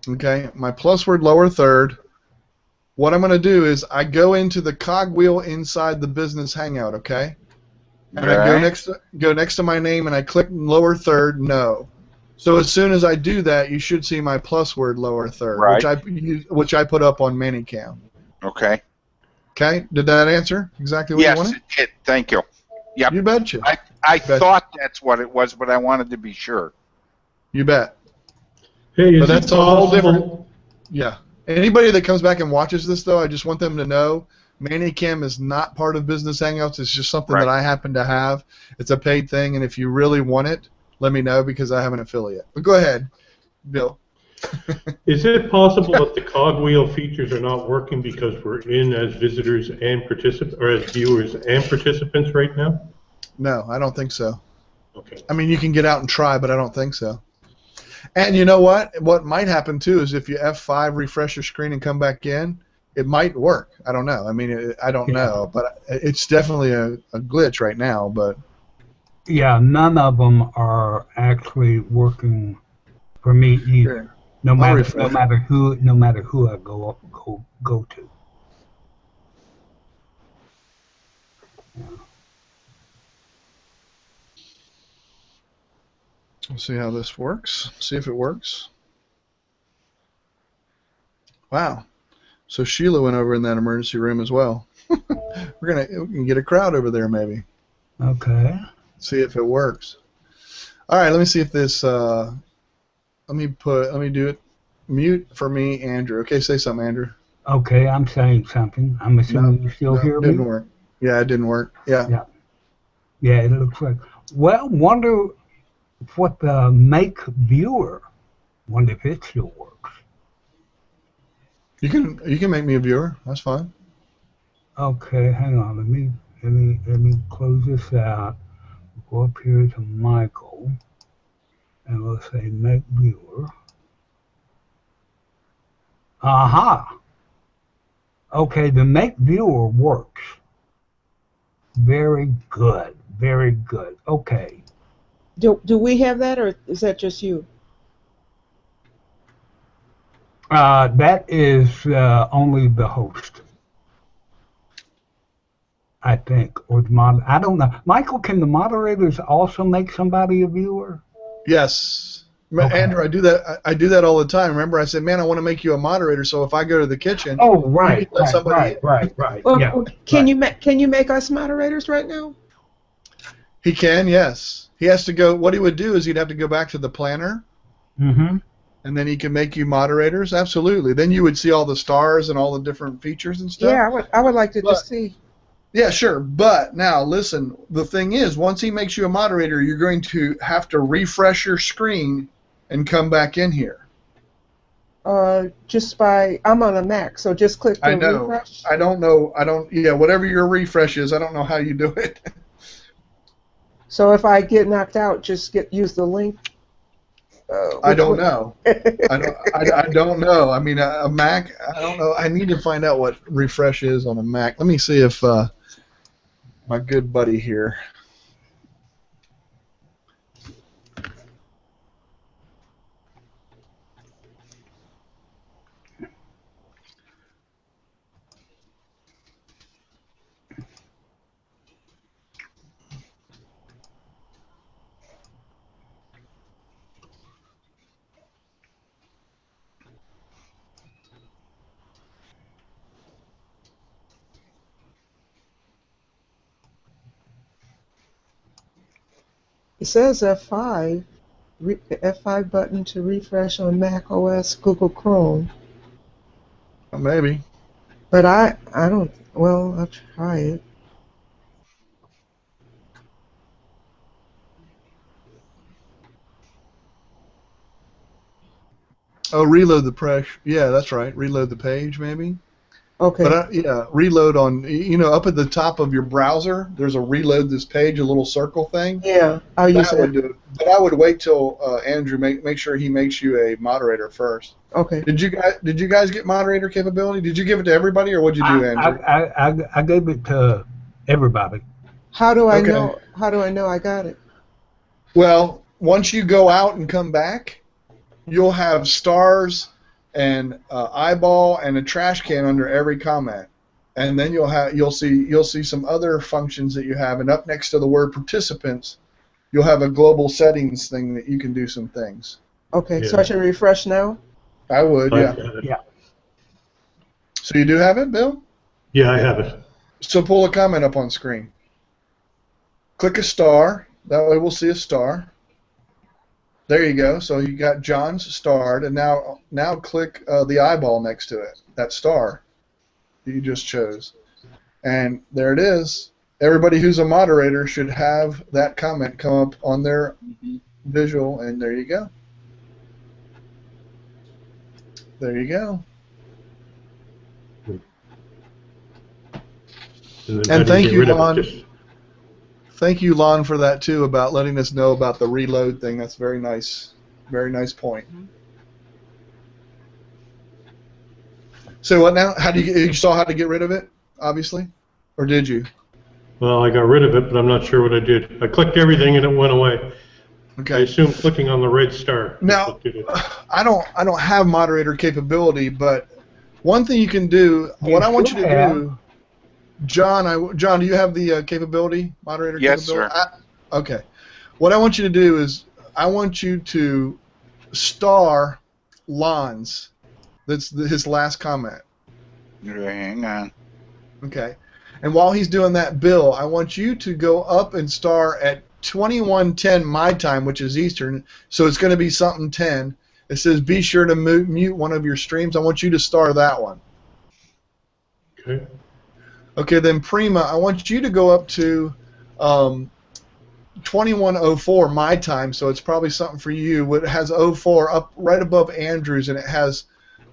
Okay, my plus word lower third. What I'm going to do is I go into the cogwheel inside the Business Hangout. Okay. And I go next to my name and I click lower third, no. So as soon as I do that, you should see my plus word lower third, Right. which I put up on ManyCam. Okay. Okay, did that answer exactly what you wanted? Yes, it did. Thank you. Yep. You betcha. I thought that's what it was, but I wanted to be sure. You bet. Hey, But that's a whole different. Yeah. Anybody that comes back and watches this, though, I just want them to know ManyCam is not part of Business Hangouts. It's just something that I happen to have. It's a paid thing, and if you really want it, let me know because I have an affiliate. But go ahead, Bill. Is it possible that the cogwheel features are not working because we're in as visitors and participants, or as viewers and participants right now? No, I don't think so. Okay. I mean, you can get out and try, but I don't think so. And you know what? What might happen, too, is if you F5, refresh your screen, and come back in, it might work. I don't know. I mean, I don't know, but it's definitely a glitch right now. But yeah, none of them are actually working for me either. No matter who I go to. Yeah. We'll see how this works. See if it works. Wow. So Sheila went over in that emergency room as well. we can get a crowd over there maybe. Okay. See if it works. All right, let me see if this. Let me do it. Mute for me, Andrew. Okay, say something, Andrew. Okay, I'm saying something. I'm assuming you still hear me. Didn't work. Yeah, it didn't work. Yeah. Yeah, it looks like. Well, wonder what the make viewer. Wonder if it still works. You can make me a viewer. That's fine. Okay, hang on. Let me close this out. Go up here to Michael, and we'll say make viewer. Aha. Okay, the make viewer works. Very good. Very good. Okay. Do we have that, or is that just you? That is only the host, I think, or the I don't know. Michael, can the moderators also make somebody a viewer? Yes, Okay. Andrew, I do that. I do that all the time. Remember, I said, "Man, I want to make you a moderator." So if I go to the kitchen, Oh, right. Well, Yeah. Can you make us moderators right now? He can. Yes, he has to go. What he would do is he'd have to go back to the planner. Mm-hmm. And then he can make you moderators. Absolutely. Then you would see all the stars and all the different features and stuff. Yeah, I would like to just see. Yeah, sure. But now, listen. The thing is, once he makes you a moderator, you're going to have to refresh your screen and come back in here. Just by I'm on a Mac, so just click the refresh. I don't know. Yeah, whatever your refresh is, I don't know how you do it. So if I get knocked out, just use the link. I don't know. I don't know. I mean, a Mac. I don't know. I need to find out what refresh is on a Mac. Let me see if my good buddy here. It says F5. F5 button to refresh on Mac OS, Google Chrome. Maybe. But I don't. Well, I'll try it. Oh, reload the page. Yeah, that's right. Reload the page, maybe. Okay. But yeah, reload on. You know, up at the top of your browser, there's a reload this page, a little circle thing. Yeah, I'll use That that. would do it. But I would wait till Andrew make sure he makes you a moderator first. Okay. Did you guys get moderator capability? Did you give it to everybody, or what'd you do, Andrew? I gave it to everybody. How do I Okay. know? How do I know I got it? Well, once you go out and come back, you'll have stars and eyeball and a trash can under every comment, and then you'll see some other functions that you have, and up next to the word participants, you'll have a global settings thing that you can do some things. Okay, Yeah. so I should refresh now? I would, I yeah. have it. Yeah. So you do have it, Bill? Yeah, I have it. So pull a comment up on screen. Click a star. That way we'll see a star. There you go. So you got John's starred, and now click the eyeball next to it, that star that you just chose. And there it is. Everybody who's a moderator should have that comment come up on their visual, and there you go. There you go. And, then And how do thank get you, rid of it? Lon. Just- Thank you, Lon, for that too, about letting us know about the reload thing. That's very nice. Very nice point. So what now? How do you saw how to get rid of it, obviously, or did you? Well, I got rid of it, but I'm not sure what I did. I clicked everything and it went away. I Okay. assume clicking on the red star. is Now, what did it. I don't have moderator capability, but one thing you can do. What I want you to do, John. John, do you have the capability, moderator Yes, capability? sir. Okay. What I want you to do is I want you to star Lon's. That's his last comment. Hang on. Okay. And while he's doing that, Bill, I want you to go up and star at 21:10 my time, which is Eastern. So it's going to be something 10. It says be sure to mute one of your streams. I want you to star that one. Okay. Okay, then Prima, I want you to go up to 21:04 my time, so it's probably something for you. It has 04 up right above Andrew's, and it has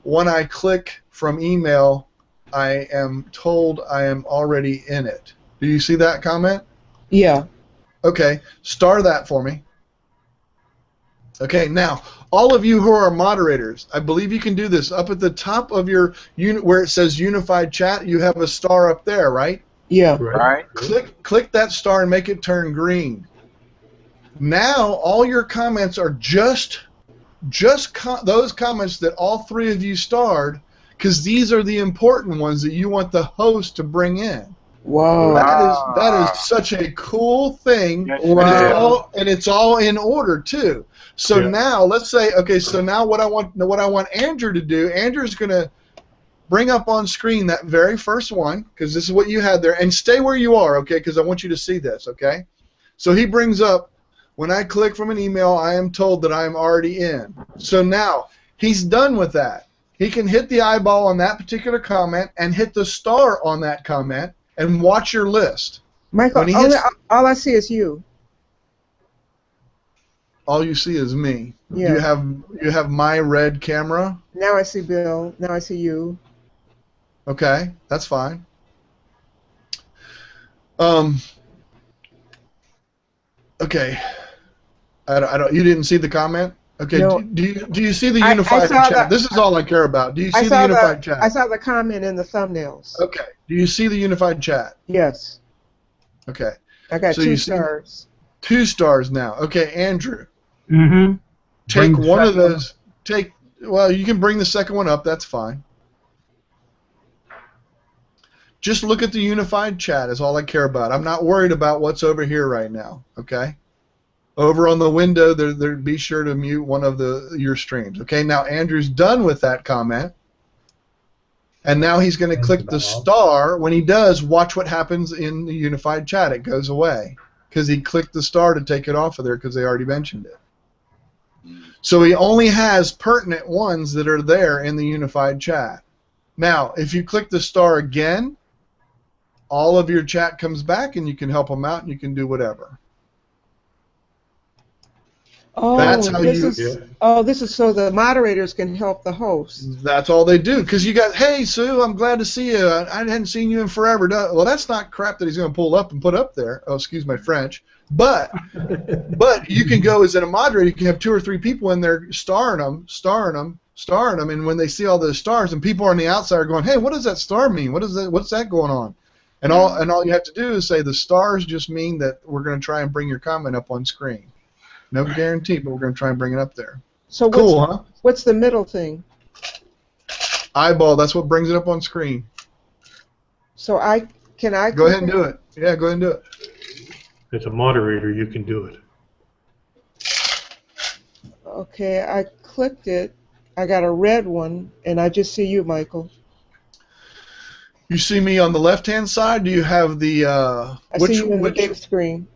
when I click from email, I am told I am already in it. Do you see that comment? Yeah. Okay, star that for me. Okay, now, all of you who are moderators, I believe you can do this. Up at the top of your where it says Unified Chat, you have a star up there, right? Yeah. All right. Click that star and make it turn green. Now, all your comments are just those comments that all three of you starred, because these are the important ones that you want the host to bring in. Wow. That is such a cool thing, Yes, Wow. and it's all in order too. So Yeah. now let's say, okay, so now what I want Andrew to do, Andrew's going to bring up on screen that very first one, because this is what you had there, and stay where you are, okay, because I want you to see this, okay? So he brings up, when I click from an email, I am told that I am already in. So now he's done with that. He can hit the eyeball on that particular comment and hit the star on that comment and watch your list. Michael, When he hits- all I see is you. All you see is me. Yeah. You have my red camera? Now I see Bill. Now I see you. Okay, that's fine. Okay. I don't. You didn't see the comment? Okay. No. Do you see the I unified saw chat? the- This is all I care about. Do you I see the saw unified chat? I saw the comment in the thumbnails. Okay. Do you see the unified chat? Yes. Okay. I got So 2 you see stars. 2 stars now. Okay, Andrew. Mm-hmm. Take Bring the one of second those. Well, you can bring the second one up. That's fine. Just look at the unified chat is all I care about. I'm not worried about what's over here right now. Okay. Over on the window, there. Be sure to mute one of your streams. Okay. Now Andrew's done with that comment, and now he's going to click the star. When he does, watch what happens in the unified chat. It goes away because he clicked the star to take it off of there because they already mentioned it. So he only has pertinent ones that are there in the unified chat. Now, if you click the star again, all of your chat comes back and you can help them out and you can do whatever. Oh, That's how this you. is oh, this is so the moderators can help the host. That's all they do. Because you got, hey, Sue, I'm glad to see you. I hadn't seen you in forever. Well, that's not crap that he's going to pull up and put up there. Oh, excuse my French. But you can go as a moderator. You can have 2 or 3 people in there starring them, and when they see all those stars, and people on the outside are going, hey, what does that star mean? What is that? What's that going on? And all you have to do is say the stars just mean that we're going to try and bring your comment up on screen. No guarantee, but we're going to try and bring it up there. So Cool, huh? What's the middle thing? Eyeball. That's what brings it up on screen. So can I go ahead and do it? Yeah, go ahead and do it. As a moderator, you can do it. Okay, I clicked it. I got a red one, and I just see you, Michael. You see me on the left-hand side? Do you have the I see you on the big screen.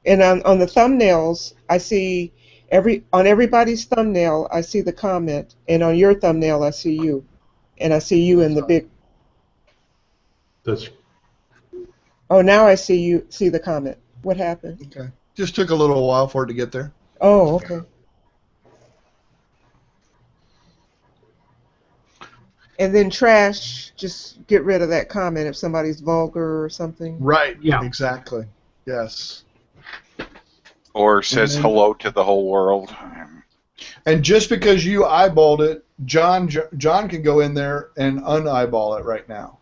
And on the thumbnails, I see on everybody's thumbnail, I see the comment, and on your thumbnail, I see you, and I see you in the big. That's. Oh, now I see the comment. What happened? Okay. Just took a little while for it to get there. Oh, okay. And then trash, just get rid of that comment if somebody's vulgar or something. Right. Yeah. Exactly. Yes. Or says hello to the whole world. And just because you eyeballed it, John can go in there and un-eyeball it right now.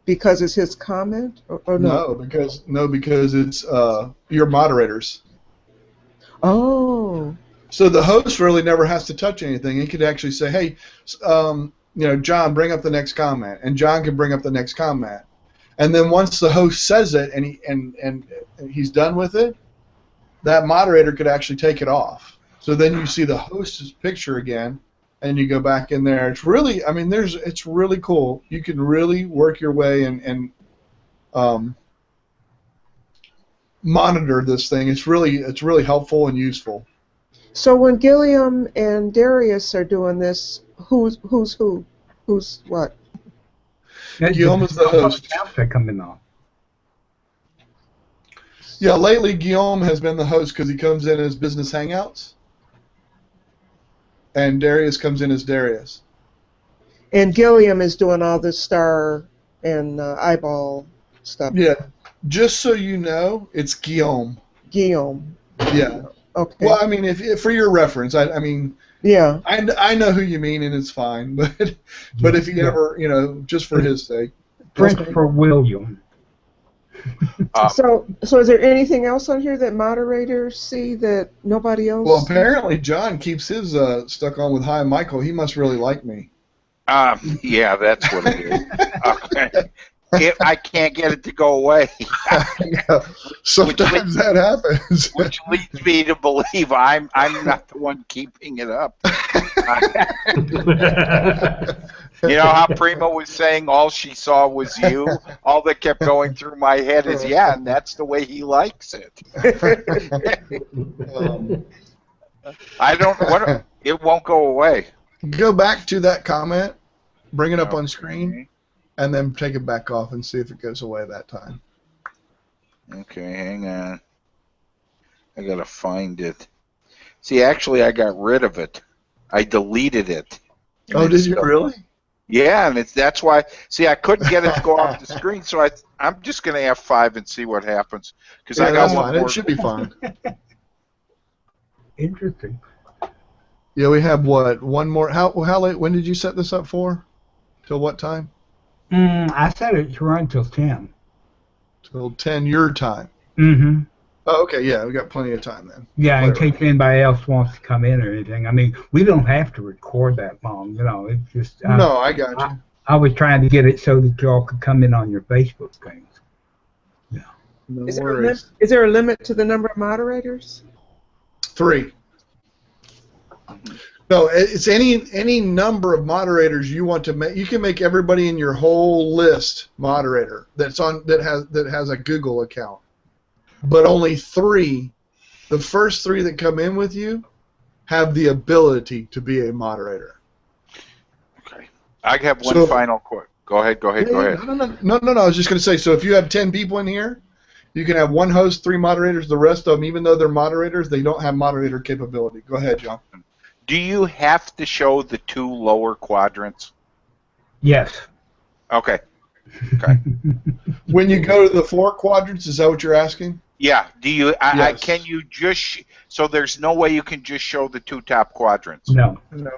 Because it's his comment, or no? No, because it's your moderators. Oh. So the host really never has to touch anything. He could actually say, hey, John, bring up the next comment, and John can bring up the next comment. And then once the host says it and he's done with it, that moderator could actually take it off. So then you see the host's picture again, and you go back in there. It's really, it's really cool. You can really work your way and monitor this thing. It's really helpful and useful. So when Gilliam and Darius are doing this, who's who? Who's what? Guillaume is the host. They're coming on. Yeah, lately Guillaume has been the host because he comes in as Business Hangouts, and Darius comes in as Darius. And Gilliam is doing all this star and eyeball stuff. Yeah, just so you know, it's Guillaume. Guillaume. Yeah. Okay. Well, if for your reference, yeah. I know who you mean, and it's fine. But if you ever, just for his sake. French for William. So is there anything else on here that moderators see that nobody else? Well, apparently John keeps his stuck on with Hi Michael. He must really like me. Yeah, that's what it is. Okay. I can't get it to go away. Yeah, sometimes that happens. Which leads me to believe I'm not the one keeping it up. You know how Prima was saying all she saw was you? All that kept going through my head is, yeah, and that's the way he likes it. It won't go away. Go back to that comment, bring it up on screen, and then take it back off and see if it goes away that time. Okay, hang on. I gotta find it. See, actually, I got rid of it. I deleted it. Oh, did you really? Yeah, and that's why. See, I couldn't get it to go off the screen, so I'm just going to F5 and see what happens because I got that's one fine. more. It should be fine. Interesting. Yeah, we have what? One more. How late? When did you set this up for? Till what time? I set it to run till 10. Till 10 your time. Mm-hmm. Oh, okay. Yeah, we got plenty of time then. Yeah, in Play case anybody else wants to come in or anything. I mean, we don't have to record that long. It's just. No, I got you. I was trying to get it so that y'all could come in on your Facebook things. Yeah. No Is worries. there a limit to the number of moderators? 3. No, it's any number of moderators you want to make. You can make everybody in your whole list moderator that has a Google account. But only 3, the first 3 that come in with you, have the ability to be a moderator. Okay. I have one final quote. Go ahead. No. I was just going to say, so if you have 10 people in here, you can have one host, 3 moderators. The rest of them, even though they're moderators, they don't have moderator capability. Go ahead, John. Do you have to show the 2 lower quadrants? Yes. Okay. When you go to the 4 quadrants, is that what you're asking? Yeah. Do you? Yes. Can you just? So there's no way you can just show the 2 top quadrants. No. No.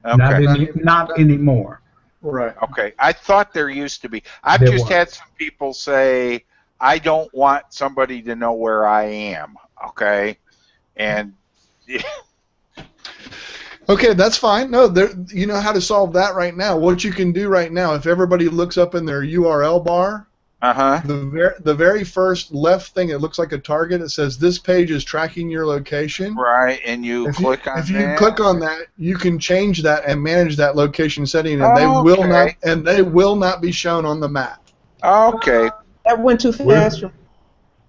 Okay. Not anymore. Right. Okay. I thought there used to be. I've There just was. had some people say, I don't want somebody to know where I am. Okay. And. Okay, that's fine. No, you know how to solve that right now. What you can do right now, if everybody looks up in their URL bar, the very first left thing, it looks like a target. It says this page is tracking your location. Right, and you click on that. If you click on that, you can change that and manage that location setting, and they will not be shown on the map. Okay. That went too fast.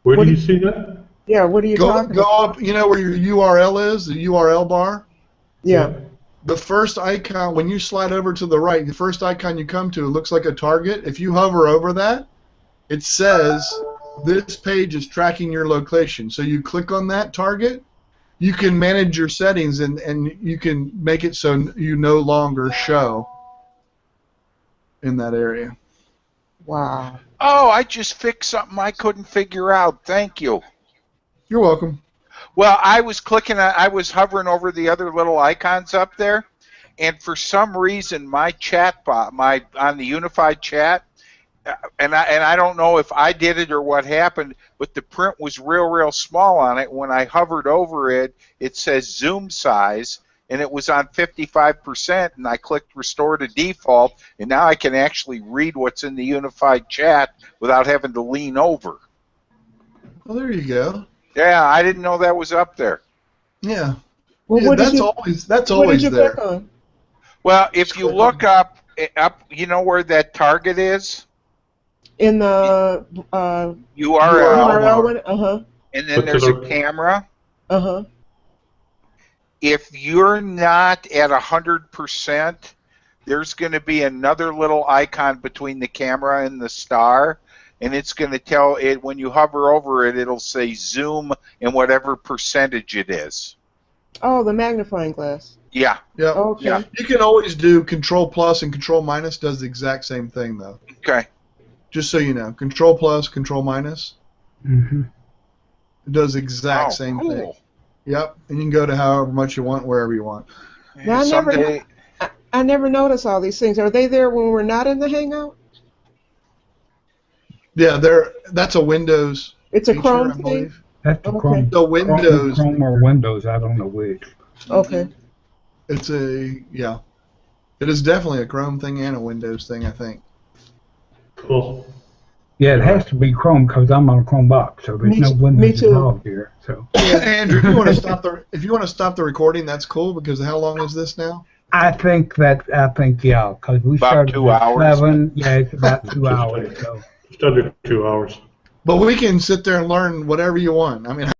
Where do you see that? Yeah, what are you talking about? Go up, you know where your URL is, the URL bar? Yeah. The first icon, when you slide over to the right, the first icon you come to, it looks like a target. If you hover over that, it says this page is tracking your location. So you click on that target, you can manage your settings and you can make it so you no longer show in that area. Wow. Oh, I just fixed something I couldn't figure out. Thank you. You're welcome. Well, I was hovering over the other little icons up there, and for some reason my chat bot, on the unified chat, and I don't know if I did it or what happened, but the print was real small on it. When I hovered over it, it says zoom size, and it was on 55%, and I clicked restore to default, and now I can actually read what's in the unified chat without having to lean over. Well, there you go. Yeah, I didn't know that was up there. Yeah. Well, Yeah, what that's did you, always what did you there. click on? Well, if you look up, you know where that target is? In the URL. URL one? Uh-huh. And then there's a camera. Uh-huh. If you're not at 100%, there's going to be another little icon between the camera and the star, and it's going to tell it, when you hover over it, it'll say zoom and whatever percentage it is. Oh, the magnifying glass. Yeah. Yeah. Okay. Yeah. You can always do Control Plus and Control Minus does the exact same thing, though. Okay. Just so you know, Control Plus, Control Minus, Mm-hmm. it does the exact same thing. Yep, and you can go to however much you want, wherever you want. Now, I never notice all these things. Are they there when we're not in the Hangout? Yeah, that's a Windows. It's a feature, Chrome I thing? believe. That's the Okay. Chrome. The Windows. Chrome or Windows, I don't know which. Okay. It's yeah. It is definitely a Chrome thing and a Windows thing, I think. Cool. Yeah, it has to be Chrome because I'm on a Chrome box, so there's no Windows involved here. So. Andrew, if you want to stop the recording, that's cool. Because how long is this now? I think yeah, because we About started 2 at hours. 7. Yeah, it's about 2 hours. So. Just under 2 hours. But we can sit there and learn whatever you want. I mean.